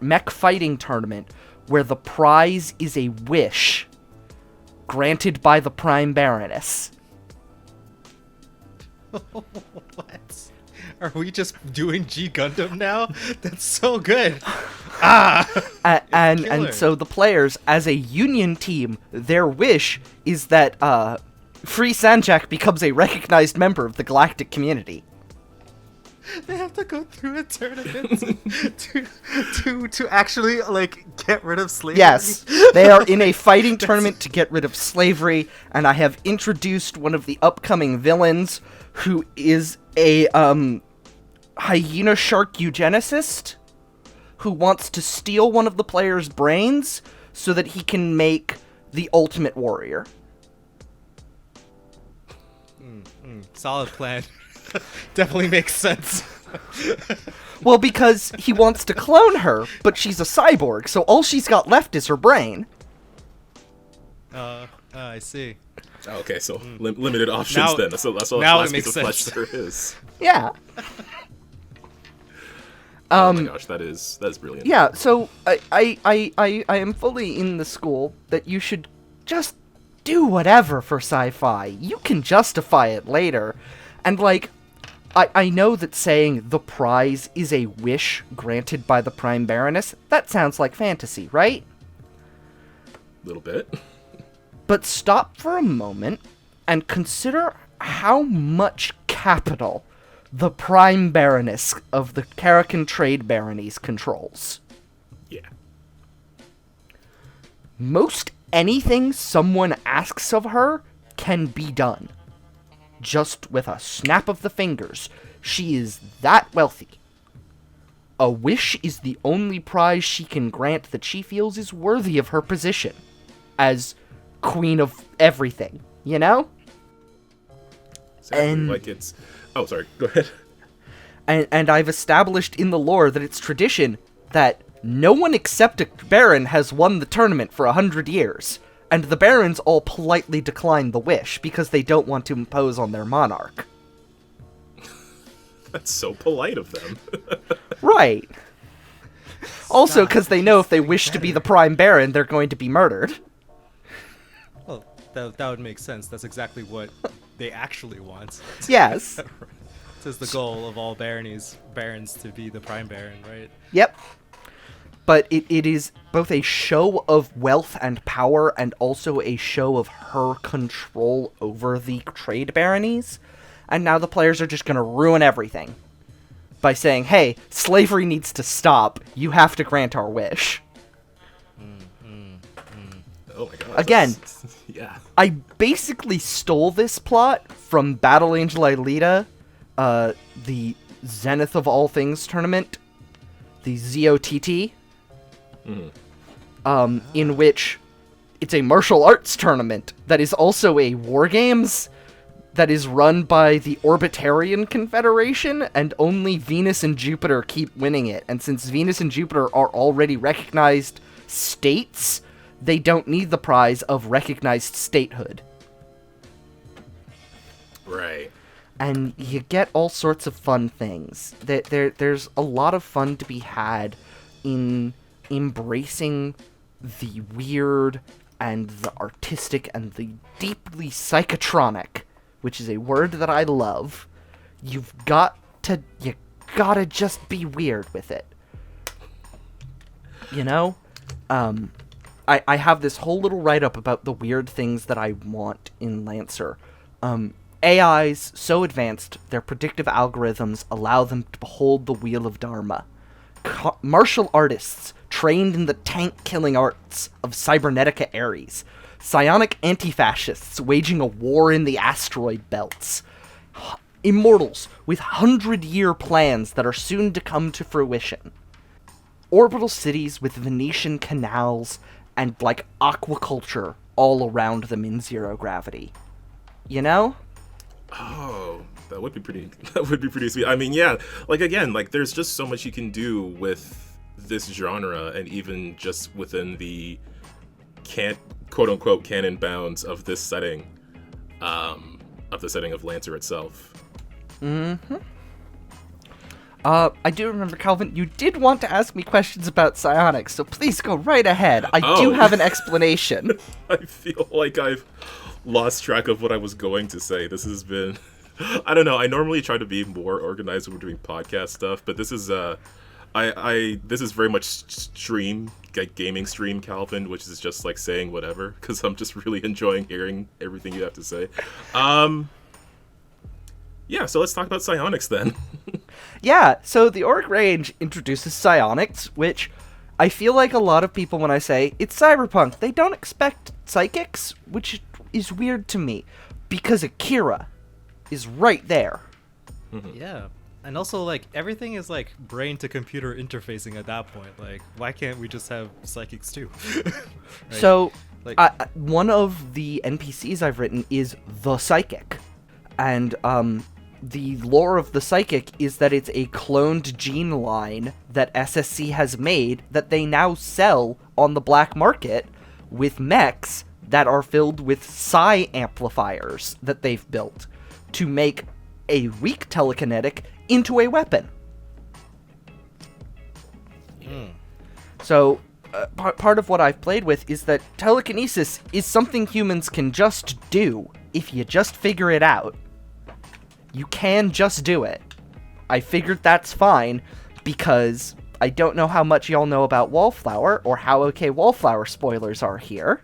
mech fighting tournament, where the prize is a wish granted by the Prime Baroness. What? Are we just doing G Gundam now? That's so good. And Killer. so the players, as a Union team, their wish is that Free Sanjak becomes a recognized member of the galactic community. They have to go through a tournament to actually like get rid of slavery. Yes, they are in a fighting tournament to get rid of slavery, and I have introduced one of the upcoming villains, who is a hyena shark eugenicist who wants to steal one of the players' brains so that he can make the ultimate warrior. Solid plan. Definitely makes sense. Well, because he wants to clone her, but she's a cyborg, so all she's got left is her brain. I see. Oh, okay, so limited options Now- then. That's all now last it makes piece of flesh sense. there is. Yeah. Oh my gosh, that is brilliant. Yeah, so I am fully in the school that you should just do whatever for sci-fi. You can justify it later. And, like, I know that saying the prize is a wish granted by the Prime Baroness, that sounds like fantasy, right? A little bit. But stop for a moment and consider how much capital the Prime Baroness of the Karakan Trade Baronies controls. Yeah. Most anything someone asks of her can be done. Just with a snap of the fingers. She is that wealthy. A wish is the only prize she can grant that she feels is worthy of her position as queen of everything, you know? Exactly. And- Like it's... Oh, sorry. Go ahead. And I've established in the lore that it's tradition that no one except a baron has won the tournament for 100 years. And the barons all politely decline the wish because they don't want to impose on their monarch. That's so polite of them. Right. Also, because they know if they wish to be the prime baron, they're going to be murdered. Well, that would make sense. That's exactly what they actually want. Yes. This is the goal of all barons to be the prime baron, right? Yep. but it is both a show of wealth and power and also a show of her control over the trade baronies. And now the players are just going to ruin everything by saying, hey, slavery needs to stop. You have to grant our wish. Oh my god. Again, yeah. I basically stole this plot from Battle Angel Aelita, the Zenith of All Things tournament, the ZOTT, in which it's a martial arts tournament that is also a war games that is run by the Orbitarian Confederation, and only Venus and Jupiter keep winning it. And since Venus and Jupiter are already recognized states, they don't need the prize of recognized statehood. Right. And you get all sorts of fun things. There's a lot of fun to be had in embracing the weird and the artistic and the deeply psychotronic, which is a word that I love. You gotta just be weird with it. You know? I have this whole little write-up about the weird things that I want in Lancer. AIs so advanced, their predictive algorithms allow them to behold the wheel of Dharma. Martial artists trained in the tank-killing arts of Cybernetica Ares. Psionic anti-fascists waging a war in the asteroid belts. Immortals with 100-year plans that are soon to come to fruition. Orbital cities with Venetian canals and, like, aquaculture all around them in zero gravity. You know? Oh, that would be pretty sweet. I mean, yeah, like, again, like, there's just so much you can do with this genre, and even just within the quote-unquote canon bounds of this setting, of the setting of Lancer itself. Mm-hmm. I do remember, Calvin, you did want to ask me questions about Psionics, so please go right ahead. I do have an explanation. I feel like I've lost track of what I was going to say. This has been... I don't know, I normally try to be more organized when we're doing podcast stuff, but this is, this is very much stream, like gaming stream, Calvin, which is just like saying whatever, because I'm just really enjoying hearing everything you have to say. Yeah, so let's talk about Psionics then. Yeah, so the Auric Range introduces Psionics, which I feel like a lot of people, when I say it's cyberpunk, they don't expect psychics, which is weird to me, because Akira is right there. Yeah. And also, like, everything is, like, brain-to-computer interfacing at that point. Like, why can't we just have psychics, too? Right? So, like, one of the NPCs I've written is the Psychic. And, the lore of the Psychic is that it's a cloned gene line that SSC has made that they now sell on the black market with mechs that are filled with psi amplifiers that they've built to make a weak telekinetic into a weapon. So, part of what I've played with is that telekinesis is something humans can just do if you just figure it out. You can just do it. I figured that's fine because I don't know how much y'all know about Wallflower or how okay Wallflower spoilers are here.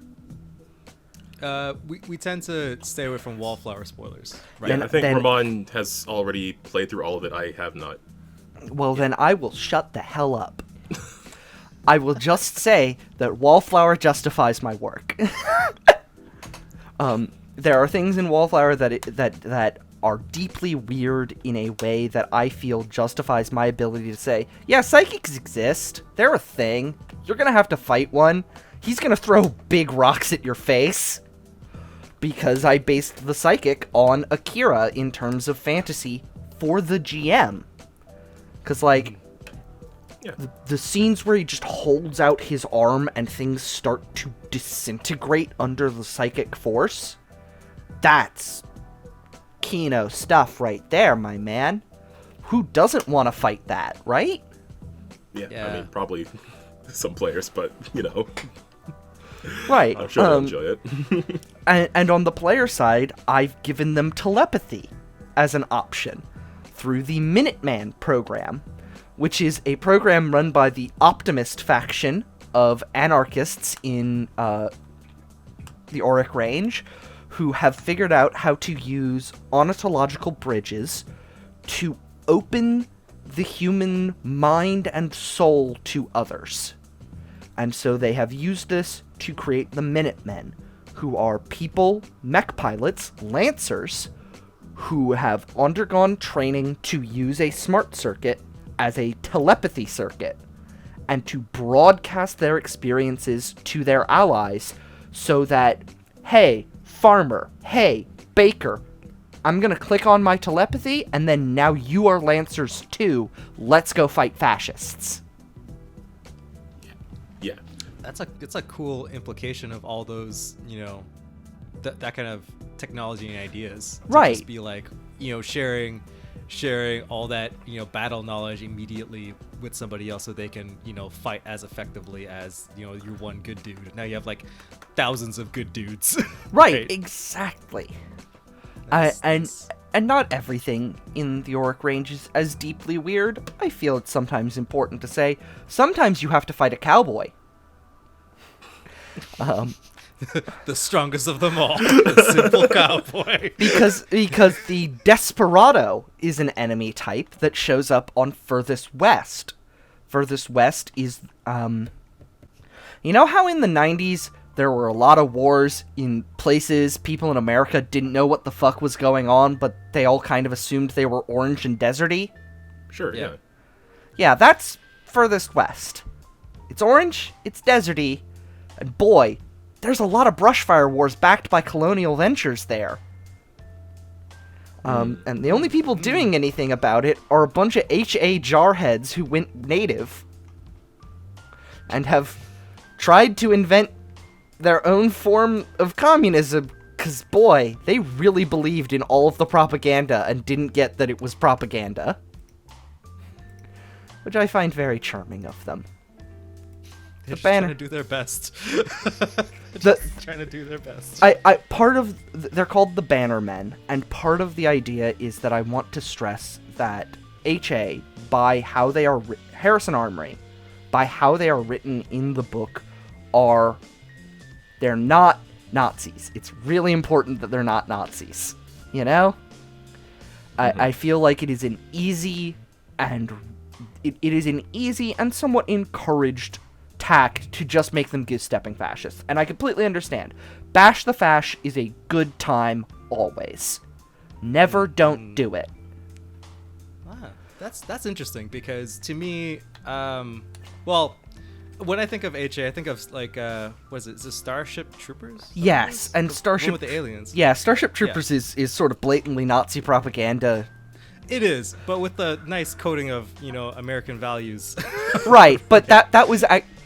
We tend to stay away from Wallflower spoilers. Right? Yeah, I think Ramon has already played through all of it. I have not. Well, then I will shut the hell up. I will just say that Wallflower justifies my work. There are things in Wallflower that are deeply weird in a way that I feel justifies my ability to say, yeah, psychics exist. They're a thing. You're gonna have to fight one. He's gonna throw big rocks at your face. Because I based the Psychic on Akira in terms of fantasy for the GM. Because, like, yeah. the scenes where he just holds out his arm and things start to disintegrate under the psychic force, that's Kino stuff right there, my man. Who doesn't want to fight that, right? Yeah, I mean, probably some players, but, you know. Right. I'm sure they'll enjoy it. and on the player side, I've given them telepathy as an option through the Minuteman program, which is a program run by the Optimist faction of anarchists in the Auric Range, who have figured out how to use ontological bridges to open the human mind and soul to others. And so they have used this to create the Minutemen, who are people, mech pilots, lancers, who have undergone training to use a smart circuit as a telepathy circuit, and to broadcast their experiences to their allies so that, hey, farmer, hey, baker, I'm gonna click on my telepathy, and then now you are lancers too. Let's go fight fascists. Yeah. It's a cool implication of all those, that kind of technology and ideas. To Right. Just be like, sharing all that, battle knowledge immediately with somebody else so they can, fight as effectively as, your one good dude. Now you have like thousands of good dudes. Right, exactly. That's- And not everything in the Auric Range is as deeply weird. I feel it's sometimes important to say, sometimes you have to fight a cowboy. the strongest of them all, the simple cowboy. Because the Desperado is an enemy type that shows up on Furthest West. Furthest West is, you know how in the 90s there were a lot of wars in places people in America didn't know what the fuck was going on, but they all kind of assumed they were orange and deserty? Sure, Yeah. yeah. Yeah, that's Furthest West. It's orange, it's deserty, and boy, there's a lot of brushfire wars backed by colonial ventures there. And the only people doing anything about it are a bunch of HA jarheads who went native and have tried to invent their own form of communism, because boy, they really believed in all of the propaganda and didn't get that it was propaganda. Which I find very charming of them. They're just banner- trying to do their best. Trying to do their best. They're called the Bannermen, and part of the idea is that I want to stress that HA, by how they are Harrison Armory, by how they are written in the book, they're not Nazis. It's really important that they're not Nazis. You know? I feel like it is an easy and somewhat encouraged tact to just make them goose-stepping fascists. And I completely understand. Bash the fash is a good time always. Never don't do it. That's interesting, because to me, well, when I think of HA, I think of like what is it? Is it Starship Troopers? Yes, and The Starship one with the aliens. Yeah, Starship Troopers is sort of blatantly Nazi propaganda. It is, but with the nice coating of American values. Right, but that was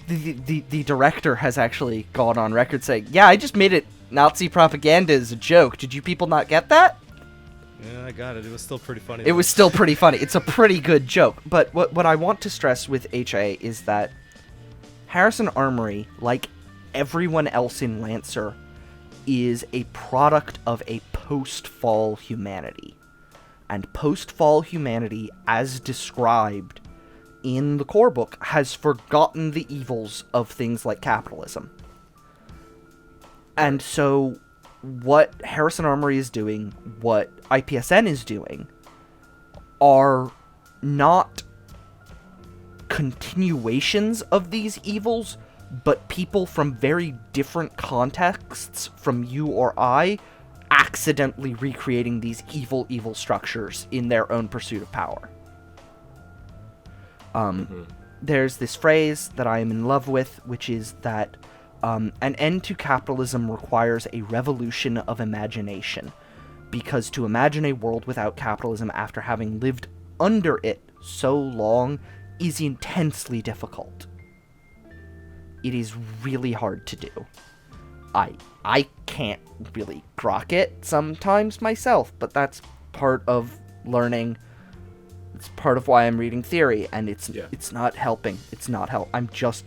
the director has actually gone on record saying, "Yeah, I just made it Nazi propaganda as a joke. Did you people not get that?" Yeah, I got it. It was still pretty funny. It was still pretty funny. It's a pretty good joke. But what I want to stress with HA is that Harrison Armory, like everyone else in Lancer, is a product of a post-fall humanity. And post-fall humanity, as described in the core book, has forgotten the evils of things like capitalism. And so what Harrison Armory is doing, what IPSN is doing, are not continuations of these evils, but people from very different contexts from you or I accidentally recreating these evil structures in their own pursuit of power. There's this phrase that I am in love with, which is that an end to capitalism requires a revolution of imagination, because to imagine a world without capitalism after having lived under it so long is intensely difficult. It is really hard to do. I can't really grok it sometimes myself, but that's part of learning. It's part of why I'm reading theory, and it's not helping. It's not help. I'm just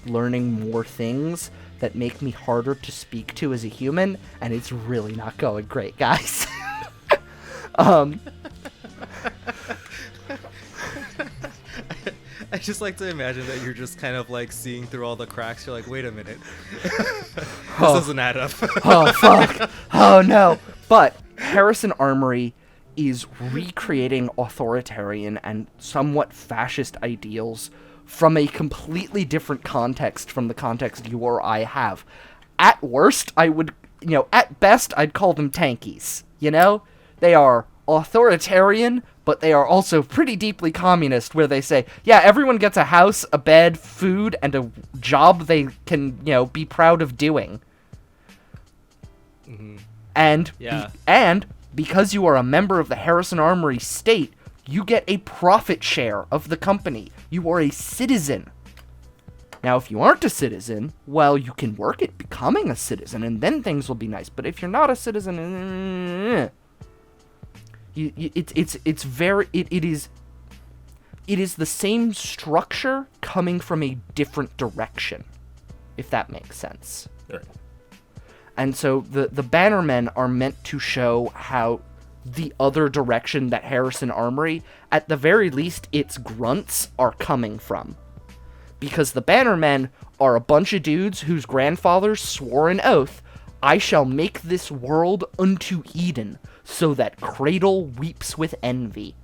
learning more things that make me harder to speak to as a human, and it's really not going great, guys. I just like to imagine that you're just kind of like seeing through all the cracks. You're like, wait a minute, this doesn't add up. Oh, fuck. Oh, no. But Harrison Armory is recreating authoritarian and somewhat fascist ideals from a completely different context from the context you or I have. At worst, I would, at best, I'd call them tankies, They are authoritarian, but they are also pretty deeply communist, where they say, yeah, everyone gets a house, a bed, food, and a job they can, be proud of doing. Mm-hmm. And because you are a member of the Harrison Armory state, you get a profit share of the company. You are a citizen. Now, if you aren't a citizen, well, you can work at becoming a citizen, and then things will be nice. But if you're not a citizen, it is the same structure coming from a different direction, if that makes sense. Right. And so the Bannermen are meant to show how the other direction that Harrison Armory, at the very least, its grunts are coming from. Because the Bannermen are a bunch of dudes whose grandfathers swore an oath, I shall make this world unto Eden, so that Cradle weeps with envy.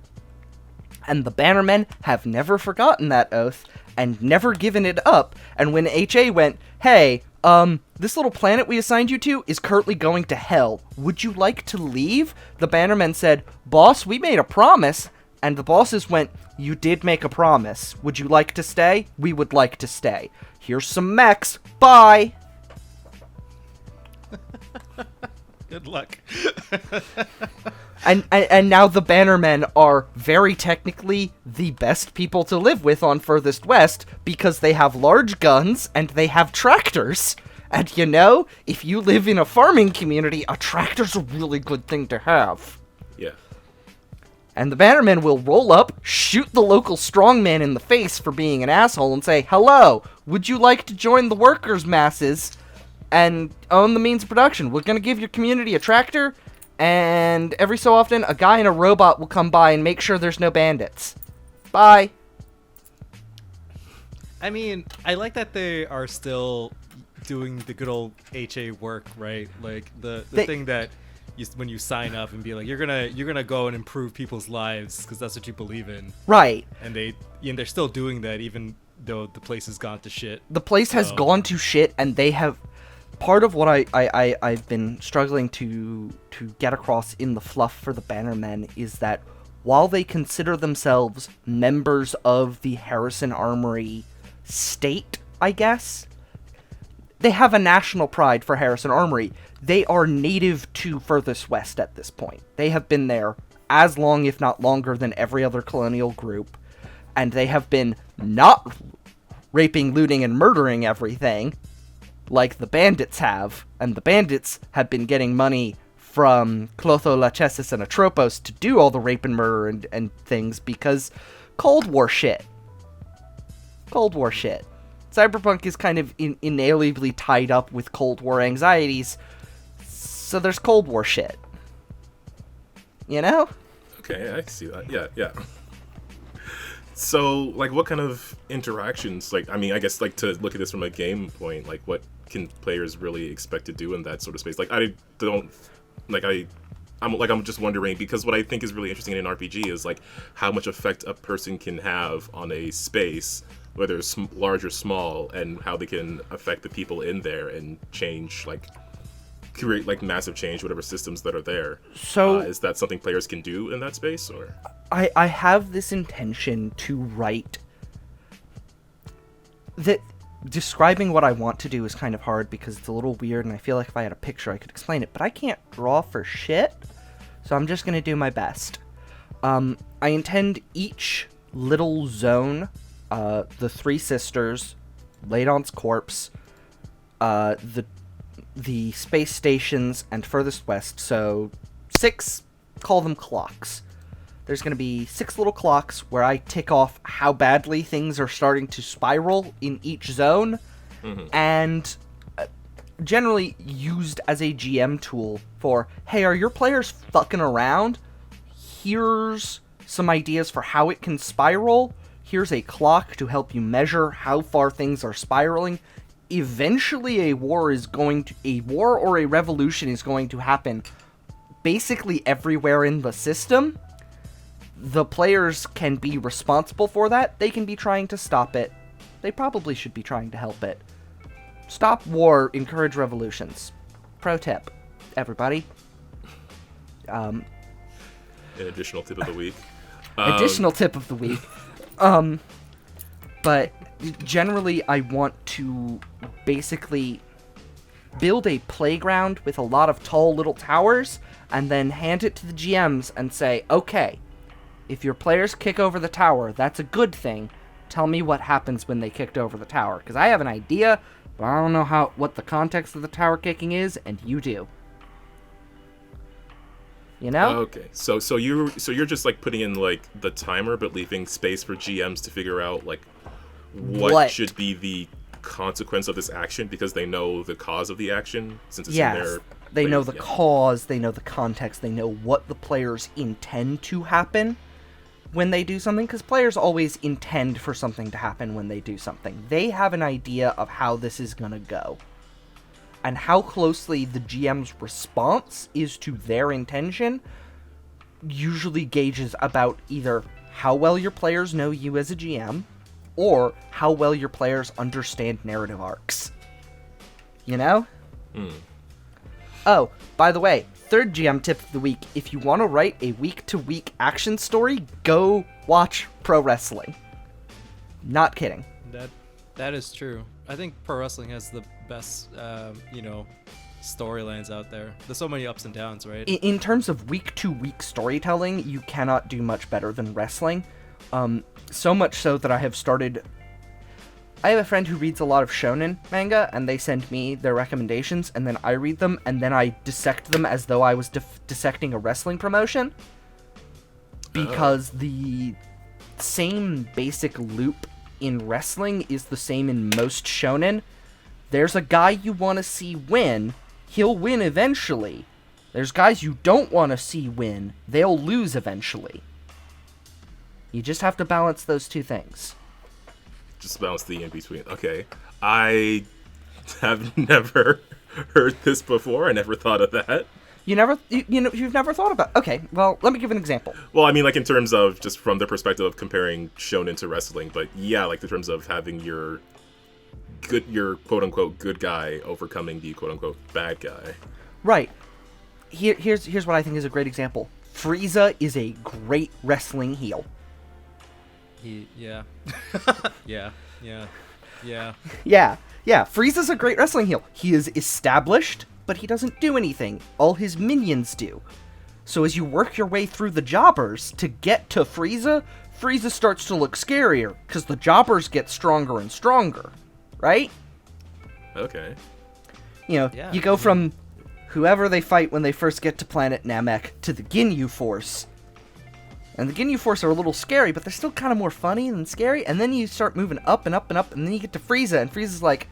And the Bannermen have never forgotten that oath, and never given it up, and when HA went, hey, this little planet we assigned you to is currently going to hell. Would you like to leave? The Bannermen said, boss, we made a promise. And the bosses went, you did make a promise. Would you like to stay? We would like to stay. Here's some mechs. Bye! Good luck. And now the Bannermen are very technically the best people to live with on Furthest West because they have large guns and they have tractors. And if you live in a farming community, a tractor's a really good thing to have. Yeah. And the Bannermen will roll up, shoot the local strongman in the face for being an asshole, and say, hello, would you like to join the workers' masses and own the means of production? We're going to give your community a tractor, and every so often, a guy and a robot will come by and make sure there's no bandits. Bye. I mean, I like that they are still doing the good old HA work, right? Like, the thing that... when you sign up and be like, you're gonna go and improve people's lives because that's what you believe in, right? And they're still doing that even though the place has gone to shit. The place has gone to shit, and they have. Part of what I've been struggling to get across in the fluff for the Bannermen is that while they consider themselves members of the Harrison Armory state, I guess, they have a national pride for Harrison Armory. They are native to Furthest West at this point. They have been there as long, if not longer, than every other colonial group. And they have been not raping, looting, and murdering everything like the bandits have. And the bandits have been getting money from Clotho, Lachesis, and Atropos to do all the rape and murder and things because Cold War shit. Cold War shit. Cyberpunk is kind of inalienably tied up with Cold War anxieties, so there's Cold War shit. Okay, I see that. Yeah. So, what kind of interactions, I guess, to look at this from a game point, what can players really expect to do in that sort of space? I'm just wondering, because what I think is really interesting in an RPG is, how much effect a person can have on a space, whether it's large or small, and how they can affect the people in there and change, create, massive change, whatever systems that are there. So, is that something players can do in that space, or? I have this intention to write that. Describing what I want to do is kind of hard because it's a little weird, and I feel like if I had a picture I could explain it, but I can't draw for shit, so I'm just going to do my best. I intend each little zone, the Three Sisters, Ladon's corpse, the space stations, and Furthest West, so 6, call them clocks. There's going to be 6 little clocks where I tick off how badly things are starting to spiral in each zone, and generally used as a GM tool for, hey, are your players fucking around? Here's some ideas for how it can spiral. Here's a clock to help you measure how far things are spiraling. Eventually a war or a revolution is going to happen basically everywhere in the system. The players can be responsible for that. They can be trying to stop it. They probably should be trying to help it. Stop war, encourage revolutions. Pro tip, everybody. An additional tip of the week. Additional tip of the week. But generally I want to basically build a playground with a lot of tall little towers and then hand it to the GMs and say, okay, if your players kick over the tower, that's a good thing. Tell me what happens when they kicked over the tower. Because I have an idea, but I don't know what the context of the tower kicking is, and you do. You know? Okay, so you're just like putting in like the timer, but leaving space for GMs to figure out like what should be the consequence of this action because they know the cause of the action since it's in their. They know the cause, they know the context, they know what the players intend to happen when they do something, because players always intend for something to happen when they do something. They have an idea of how this is gonna go. And how closely the GM's response is to their intention usually gauges about either how well your players know you as a GM, or how well your players understand narrative arcs. You know? Oh, by the way, third GM tip of the week, if you want to write a week-to-week action story, go watch pro wrestling. Not kidding. That is true. I think pro wrestling has the best, storylines out there. There's so many ups and downs, right? In terms of week-to-week storytelling, you cannot do much better than wrestling. So much so that I have a friend who reads a lot of shonen manga, and they send me their recommendations, and then I read them, and then I dissect them as though I was dissecting a wrestling promotion. Because the same basic loop in wrestling is the same in most shonen. There's a guy you want to see win, he'll win eventually. There's guys you don't want to see win, they'll lose eventually. You just have to balance those two things. Just balance the in-between. Okay. I have never heard this before. I never thought of that. You've never thought about... Okay, well, let me give an example. Well, I mean, like, in terms of just from the perspective of comparing shonen to wrestling, but yeah, like, in terms of having your quote-unquote good guy overcoming the quote-unquote bad guy. Right. Here's what I think is a great example. Frieza is a great wrestling heel. Yeah. Yeah. Frieza's a great wrestling heel. He is established, but he doesn't do anything. All his minions do. So as you work your way through the jobbers to get to Frieza starts to look scarier, because the jobbers get stronger and stronger. Right? Okay. You go from whoever they fight when they first get to planet Namek to the Ginyu Force. And the Ginyu Force are a little scary, but they're still kind of more funny than scary. And then you start moving up and up and up, and then you get to Frieza, and Frieza's like,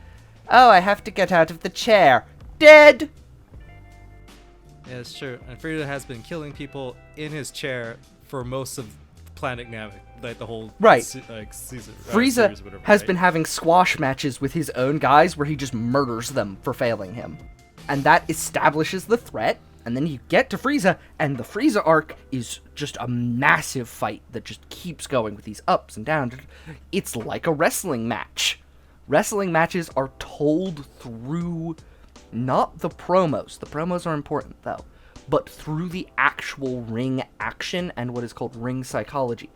oh, I have to get out of the chair. Dead! Yeah, it's true. And Frieza has been killing people in his chair for most of Planet Namek, like the whole season. Frieza has been having squash matches with his own guys where he just murders them for failing him. And that establishes the threat. And then you get to Frieza, and the Frieza arc is just a massive fight that just keeps going with these ups and downs. It's like a wrestling match. Wrestling matches are told through not the promos. The promos are important, though. But through the actual ring action and what is called ring psychology.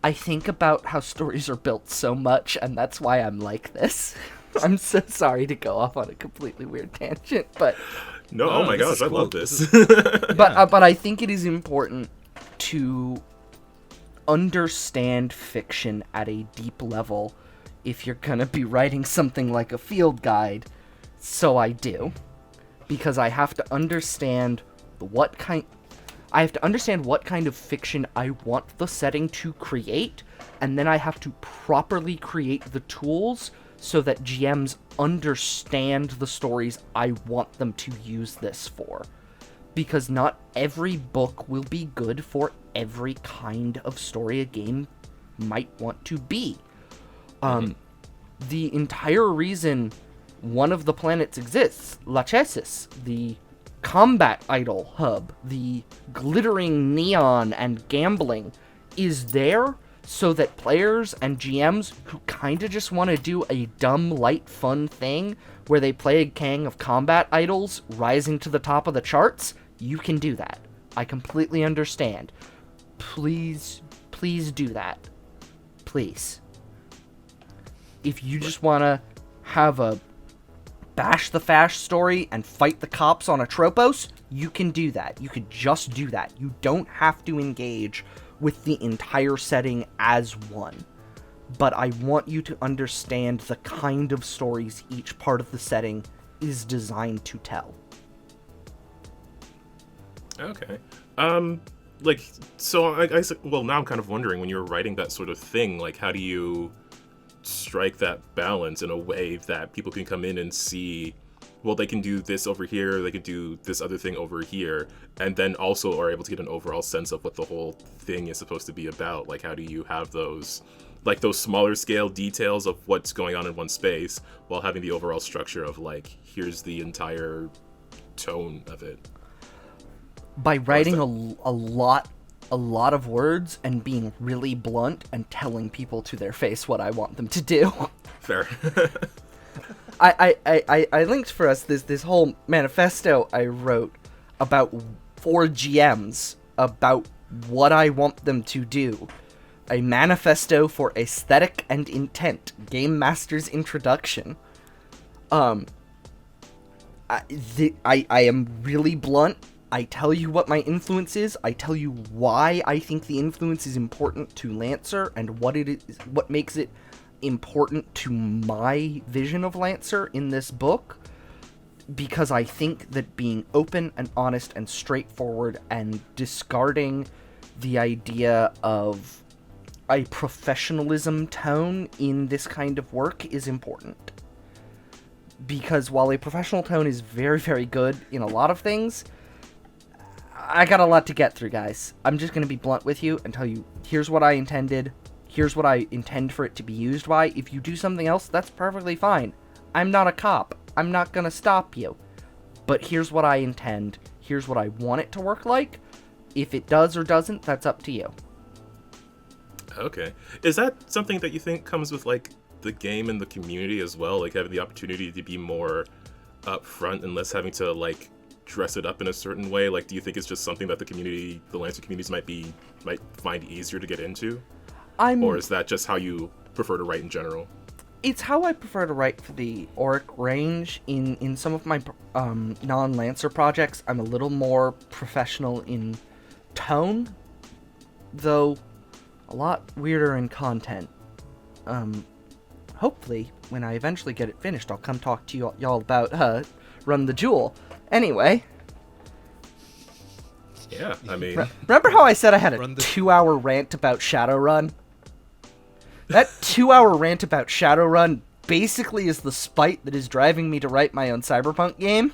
I think about how stories are built so much, and that's why I'm like this. I'm so sorry to go off on a completely weird tangent, but... No, oh my gosh, I love this. But I think it is important to understand fiction at a deep level if you're gonna be writing something like a field guide. So I do. Because I have to understand what kind of fiction I want the setting to create, and then I have to properly create the tools so that GMs understand the stories I want them to use this for. Because not every book will be good for every kind of story a game might want to be. The entire reason one of the planets exists, Lachesis, the combat idol hub, the glittering neon and gambling, is there so that players and GMs who kind of just want to do a dumb, light, fun thing where they play a gang of combat idols rising to the top of the charts, you can do that. I completely understand. Please do that. Please. If you just want to have a bash the fash story and fight the cops on a Tropos, you can do that. You could just do that. You don't have to engage with the entire setting as one. But I want you to understand the kind of stories each part of the setting is designed to tell. Okay. So well, now I'm kind of wondering, when you're writing that sort of thing, like, how do you strike that balance in a way that people can come in and see, well, they can do this over here, they can do this other thing over here, and then also are able to get an overall sense of what the whole thing is supposed to be about? Like, how do you have those smaller scale details of what's going on in one space while having the overall structure of, like, here's the entire tone of it? By writing a lot of words and being really blunt and telling people to their face what I want them to do. Fair. I linked for us this whole manifesto I wrote about 4 GMs about what I want them to do. A manifesto for aesthetic and intent. Game Master's introduction. I am really blunt. I tell you what my influence is. I tell you why I think the influence is important to Lancer and what it is, what makes it important to my vision of Lancer in this book. Because I think that being open and honest and straightforward and discarding the idea of a professionalism tone in this kind of work is important. Because while a professional tone is very, very good in a lot of things, I got a lot to get through, guys. I'm just going to be blunt with you and tell you, here's what I intended. Here's what I intend for it to be used by. If you do something else, that's perfectly fine. I'm not a cop. I'm not going to stop you. But here's what I intend. Here's what I want it to work like. If it does or doesn't, that's up to you. Okay. Is that something that you think comes with, like, the game and the community as well? Like, having the opportunity to be more upfront and less having to, like, dress it up in a certain way? Like, do you think it's just something that the Lancer communities might find easier to get into? Or is that just how you prefer to write in general? It's how I prefer to write for the Auric Range. In some of my non-Lancer projects, I'm a little more professional in tone, though a lot weirder in content. Hopefully, when I eventually get it finished, I'll come talk to y'all about Run the Jewel. Anyway. Yeah, I mean... Remember how I said I had a 2-hour rant about Shadowrun? That 2-hour rant about Shadowrun basically is the spite that is driving me to write my own Cyberpunk game.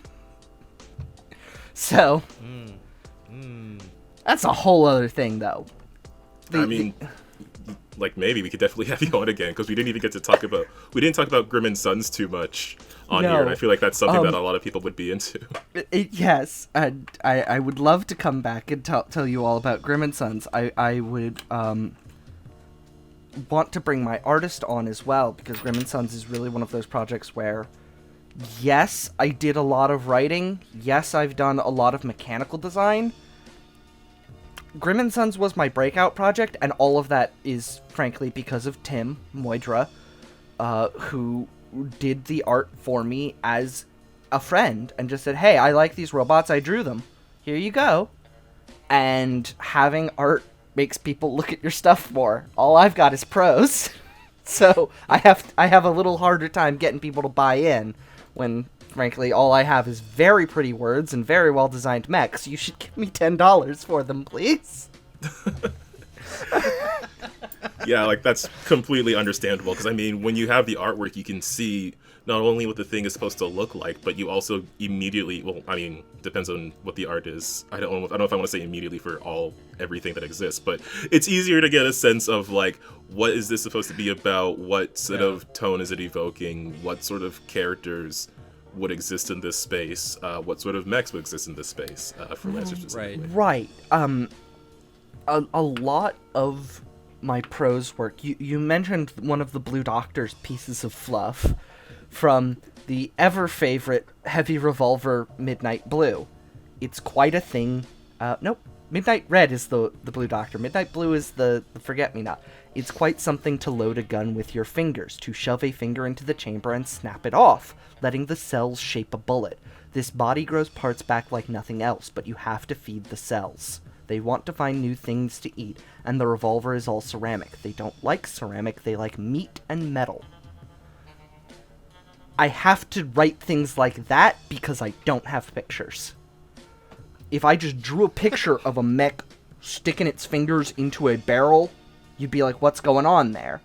So... That's a whole other thing, though. Like, maybe we could definitely have you on again, because we didn't even get to talk about... We didn't talk about Grim and Sons too much on here, and I feel like that's something that a lot of people would be into. Yes, and I would love to come back and tell you all about Grim and Sons. I would want to bring my artist on as well, because Grim and Sons is really one of those projects where, yes, I did a lot of writing, yes, I've done a lot of mechanical design. Grim and Sons was my breakout project, and all of that is, frankly, because of Tim Moidra, who did the art for me as a friend, and just said, hey, I like these robots, I drew them. Here you go. And having art makes people look at your stuff more. All I've got is prose. So I have a little harder time getting people to buy in when, frankly, all I have is very pretty words and very well-designed mechs. You should give me $10 for them, please. Yeah, like, that's completely understandable, because, I mean, when you have the artwork, you can see not only what the thing is supposed to look like, but you also immediately, well, I mean, depends on what the art is. I don't know if I want to say immediately for everything that exists, but it's easier to get a sense of like, what is this supposed to be about? What sort of tone is it evoking? What sort of characters would exist in this space? What sort of mechs would exist in this space for Lancer specifically? Right. A lot of my prose work. You mentioned one of the Blue Doctor's pieces of fluff from the ever favorite Heavy Revolver Midnight Blue. It's quite a thing. Nope. Midnight Red is the Blue Doctor. Midnight Blue is the Forget-Me-Not. It's quite something to load a gun with your fingers, to shove a finger into the chamber and snap it off, letting the cells shape a bullet. This body grows parts back like nothing else, but you have to feed the cells. They want to find new things to eat, and the revolver is all ceramic. They don't like ceramic, they like meat and metal. I have to write things like that because I don't have pictures. If I just drew a picture of a mech sticking its fingers into a barrel, you'd be like, what's going on there?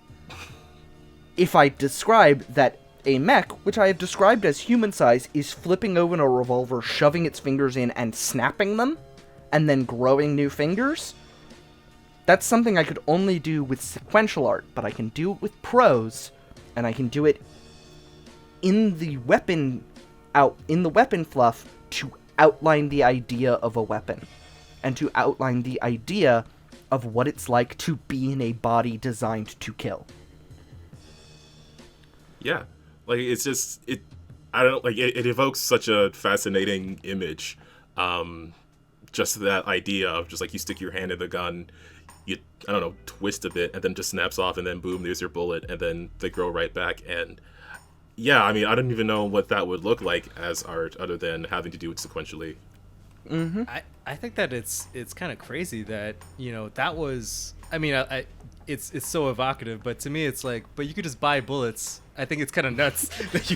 If I describe that a mech, which I have described as human size, is flipping open a revolver, shoving its fingers in and snapping them, and then growing new fingers, that's something I could only do with sequential art, but I can do it with prose, and I can do it in the weapon fluff to outline the idea of a weapon, and to outline the idea of what it's like to be in a body designed to kill. Yeah, like it's just it evokes such a fascinating image. Just that idea of just like you stick your hand in the gun, you twist a bit, and then just snaps off, and then boom, there's your bullet, and then they grow right back. And yeah, I mean, I don't even know what that would look like as art, other than having to do it sequentially. Mm-hmm. I think that it's kind of crazy that that was. I mean, it's so evocative, but to me, it's like, but you could just buy bullets. I think it's kind of nuts that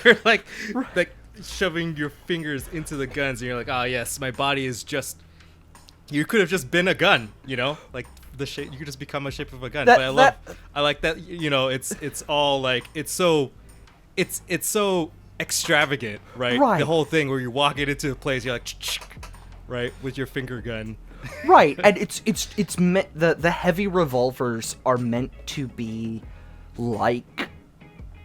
you're like shoving your fingers into the guns, and you're like, oh yes, my body is just. You could have just been a gun, like the shape. You could just become a shape of a gun. But I like that. It's all like it's so extravagant, right? The whole thing where you walk it into a place, you're like, right, with your finger gun. Right, and it's meant the heavy revolvers are meant to be like.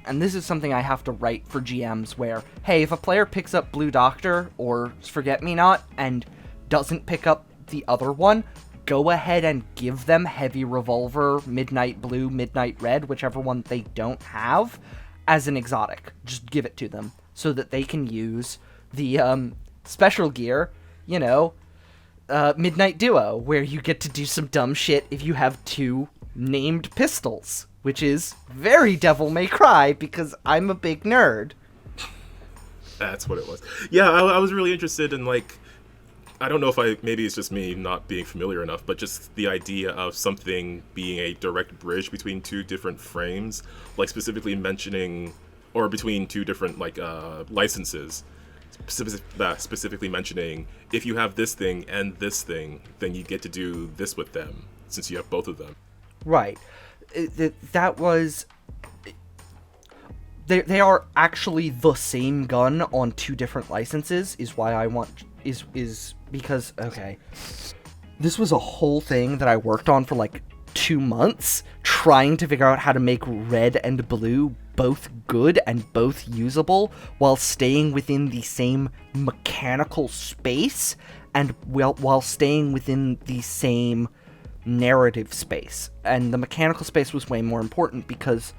And this is something I have to write for GMs where, hey, if a player picks up Blue Doctor or Forget-Me-Not and doesn't pick up the other one, go ahead and give them Heavy Revolver, Midnight Blue, Midnight Red, whichever one they don't have, as an exotic. Just give it to them so that they can use the special gear, Midnight Duo, where you get to do some dumb shit if you have two named pistols. Which is very Devil May Cry, because I'm a big nerd. That's what it was. Yeah, I was really interested in, like, I don't know if maybe it's just me not being familiar enough, but just the idea of something being a direct bridge between two different frames, like specifically mentioning, or between two different, like, licenses. Specifically mentioning, if you have this thing and this thing, then you get to do this with them, since you have both of them. Right. That was... They are actually the same gun on two different licenses, is why I want... Is because, okay, this was a whole thing that I worked on for like 2 months, trying to figure out how to make red and blue both good and both usable, while staying within the same mechanical space, and while staying within the same narrative space. And the mechanical space was way more important because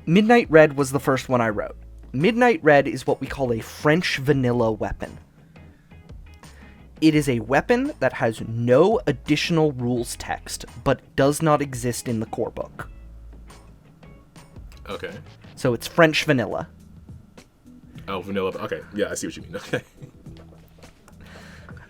Midnight Red was the first one I wrote. Midnight Red is what we call a French vanilla weapon. It is a weapon that has no additional rules text, but does not exist in the core book. Okay. So it's French vanilla. Oh, vanilla. Okay, yeah, I see what you mean. Okay.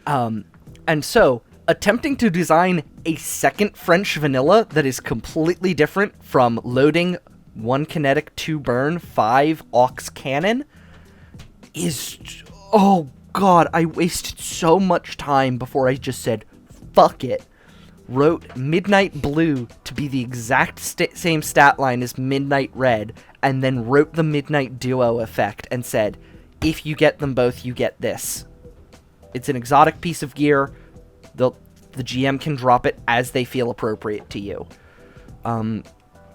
And so, attempting to design a second French vanilla that is completely different from loading 1 kinetic, 2 burn, 5 aux cannon is... Oh god, I wasted so much time before I just said, fuck it. Wrote Midnight Blue to be the exact same stat line as Midnight Red, and then wrote the Midnight Duo effect and said, if you get them both, you get this. It's an exotic piece of gear. The GM can drop it as they feel appropriate to you.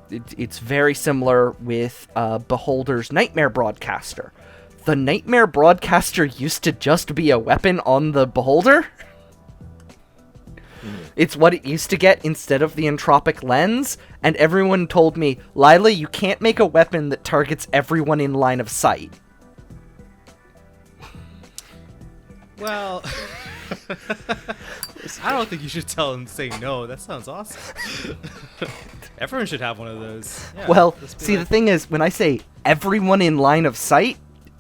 It's very similar with Beholder's Nightmare Broadcaster. The Nightmare Broadcaster used to just be a weapon on the Beholder. It's what it used to get instead of the entropic lens, and everyone told me, Lila, you can't make a weapon that targets everyone in line of sight. Well, I don't think you should tell him to say no. That sounds awesome. Everyone should have one of those. Yeah, well, see, the thing is, when I say everyone in line of sight,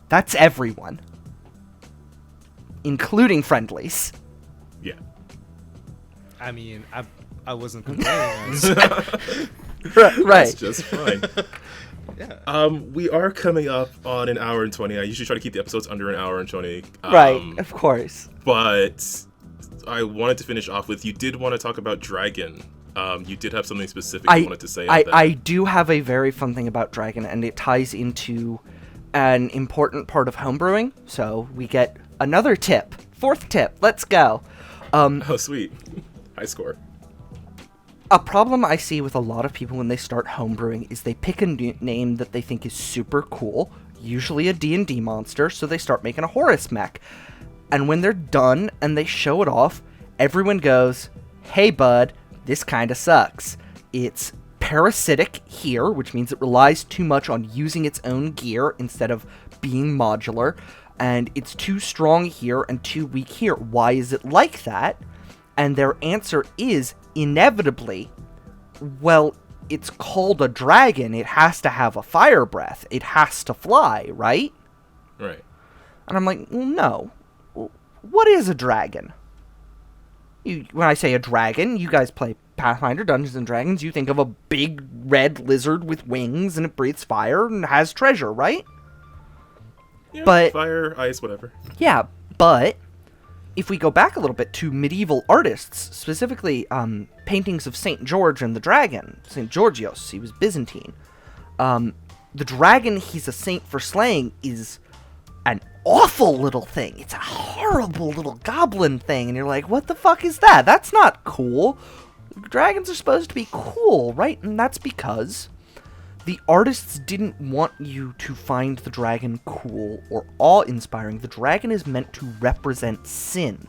that's everyone. Including friendlies. Yeah. I mean, I wasn't complaining. Right. That's just fine. Yeah. We are coming up on an hour and 20. I usually try to keep the episodes under an hour and 20. Right, of course. But I wanted to finish off with, you did want to talk about Dragon. You did have something specific you wanted to say about that. I do have a very fun thing about Dragon, and it ties into an important part of homebrewing. So we get another tip. 4th tip. Let's go. Oh, sweet. High score. A problem I see with a lot of people when they start homebrewing is they pick a name that they think is super cool, usually a D&D monster, so they start making a Horus mech. And when they're done and they show it off, everyone goes, hey bud, this kinda sucks. It's parasitic here, which means it relies too much on using its own gear instead of being modular, and it's too strong here and too weak here. Why is it like that? And their answer is, inevitably, well, it's called a dragon. It has to have a fire breath. It has to fly, right? Right. And I'm like, well, no. What is a dragon? When I say a dragon, you guys play Pathfinder, Dungeons & Dragons, you think of a big red lizard with wings, and it breathes fire and has treasure, right? Yeah, but fire, ice, whatever. Yeah, but if we go back a little bit to medieval artists, specifically paintings of St. George and the Dragon, St. Georgios, he was Byzantine. The dragon he's a saint for slaying is an awful little thing. It's a horrible little goblin thing, and you're like, what the fuck is that? That's not cool. Dragons are supposed to be cool, right? And that's because the artists didn't want you to find the dragon cool or awe-inspiring. The dragon is meant to represent sin.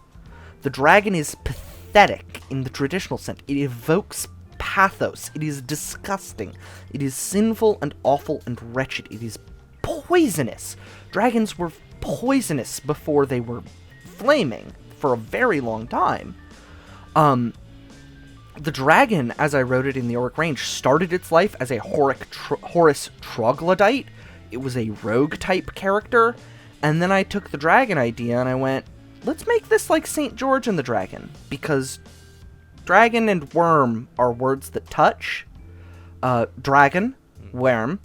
The dragon is pathetic in the traditional sense. It evokes pathos. It is disgusting. It is sinful and awful and wretched. It is poisonous. Dragons were poisonous before they were flaming for a very long time. The dragon, as I wrote it in the Auric Range, started its life as a Horus troglodyte. It was a rogue-type character, and then I took the dragon idea and I went, let's make this like St. George and the Dragon, because dragon and worm are words that touch. Dragon, worm,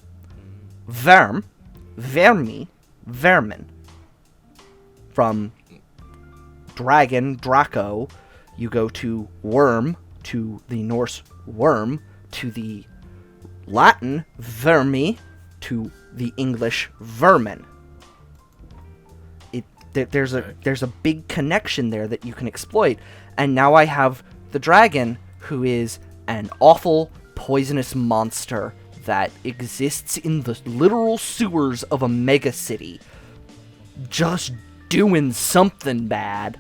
verm, vermi, vermin. From dragon, Draco, you go to worm, to the Norse worm, to the Latin vermi, to the English vermin. There's a big connection there that you can exploit, and now I have the dragon, who is an awful, poisonous monster that exists in the literal sewers of a megacity, just doing something bad,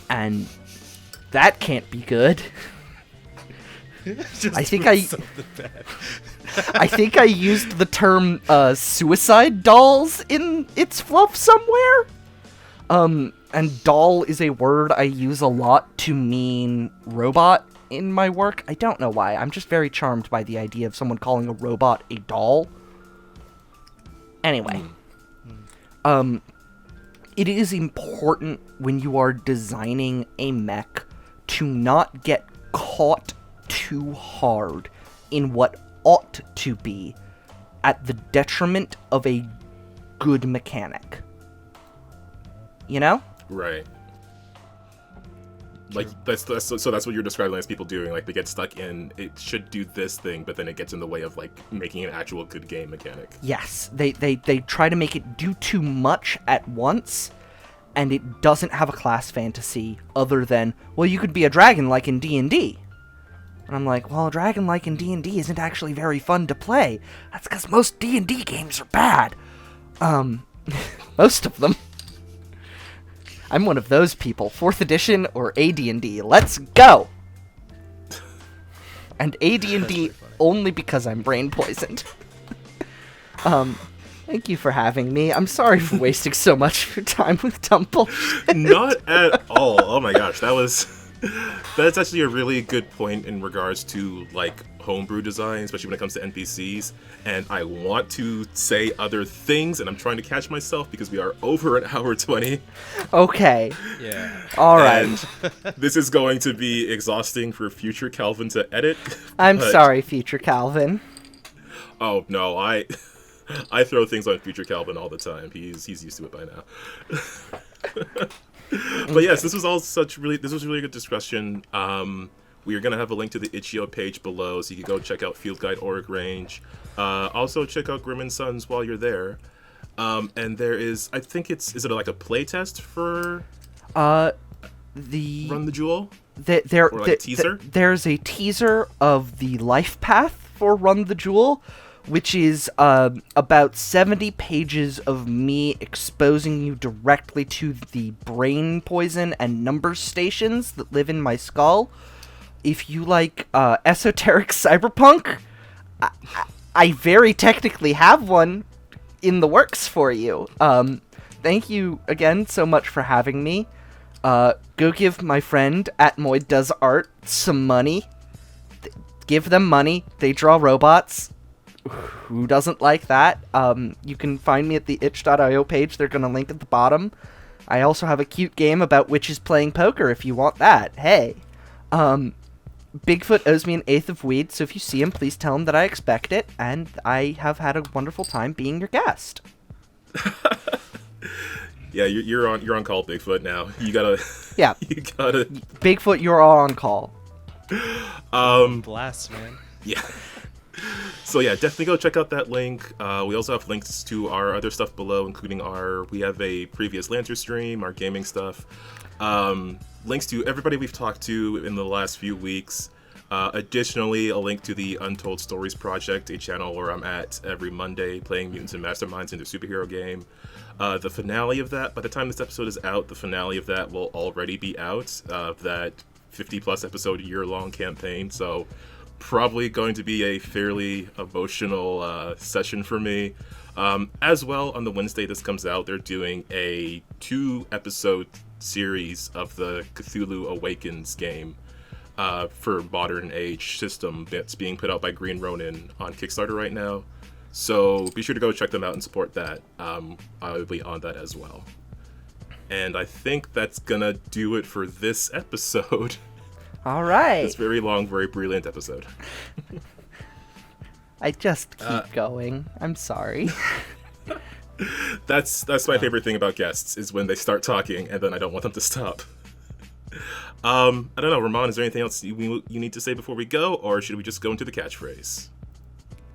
and that can't be good. I think I used the term suicide dolls in its fluff somewhere. And doll is a word I use a lot to mean robot in my work. I don't know why. I'm just very charmed by the idea of someone calling a robot a doll. Anyway. It is important when you are designing a mech to not get caught too hard in what ought to be at the detriment of a good mechanic. You know? Right. Like that's so that's what you're describing as people doing. Like they get stuck in it should do this thing, but then it gets in the way of like making an actual good game mechanic. Yes, they try to make it do too much at once, and it doesn't have a class fantasy other than, well, you could be a dragon like in D&D. And I'm like, well, a dragon like in D&D isn't actually very fun to play. That's because most D&D games are bad. Most of them. I'm one of those people. 4th edition or AD&D. Let's go! And AD&D only because I'm brain poisoned. Thank you for having me. I'm sorry for wasting so much of your time with Tumble. Not at all. Oh my gosh, that's actually a really good point in regards to like homebrew design, especially when it comes to NPCs. And I want to say other things, and I'm trying to catch myself because we are over an hour 20. Okay. Yeah. All right. And this is going to be exhausting for future Calvin to edit. I'm sorry, future Calvin. Oh no, I throw things on future Calvin all the time. He's used to it by now. But yes, this was really good discussion. We are gonna have a link to the itch.io page below, so you can go check out Field Guide Auric Range. Also check out Grim and Sons while you're there. And there is, I think is it like a playtest for The Run the Jewel? There, Or like a teaser? There's a teaser of the life path for Run the Jewel, which is about 70 pages of me exposing you directly to the brain poison and number stations that live in my skull. If you like esoteric cyberpunk, I very technically have one in the works for you. Thank you again so much for having me. Go give my friend at Moid Does Art some money. Give them money. They draw robots. Who doesn't like that? You can find me at the itch.io page. They're going to link at the bottom. I also have a cute game about witches playing poker if you want that. Hey. Bigfoot owes me an eighth of weed, so if you see him, please tell him that I expect it, and I have had a wonderful time being your guest. Yeah, you're on call, Bigfoot. Now you gotta. Yeah. You gotta. Bigfoot, you're all on call. Blast, man. Yeah. So yeah, definitely go check out that link. We also have links to our other stuff below, including we have a previous Lancer stream, our gaming stuff. Links to everybody we've talked to in the last few weeks. Additionally, a link to the Untold Stories Project, a channel where I'm at every Monday playing Mutants and Masterminds in the superhero game. The finale of that, by the time this episode is out, the finale of that will already be out, that 50-plus episode year-long campaign, so probably going to be a fairly emotional session for me. As well, on the Wednesday this comes out, they're doing a 2-episode series of the Cthulhu Awakens game for modern age system that's being put out by Green Ronin on Kickstarter right now. So be sure to go check them out and support that. I'll be on that as well. And I think that's gonna do it for this episode. All right. This very long, very brilliant episode. I just keep going. I'm sorry. That's my favorite thing about guests, is when they start talking and then I don't want them to stop. I don't know, Ramon, is there anything else you need to say before we go, or should we just go into the catchphrase?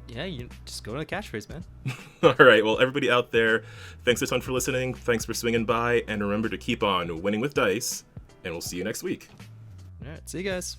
Yeah, you just go to the catchphrase, man. All right, well, everybody out there, thanks a ton for listening, thanks for swinging by, and remember to keep on winning with dice, and we'll see you next week. All right, see you guys.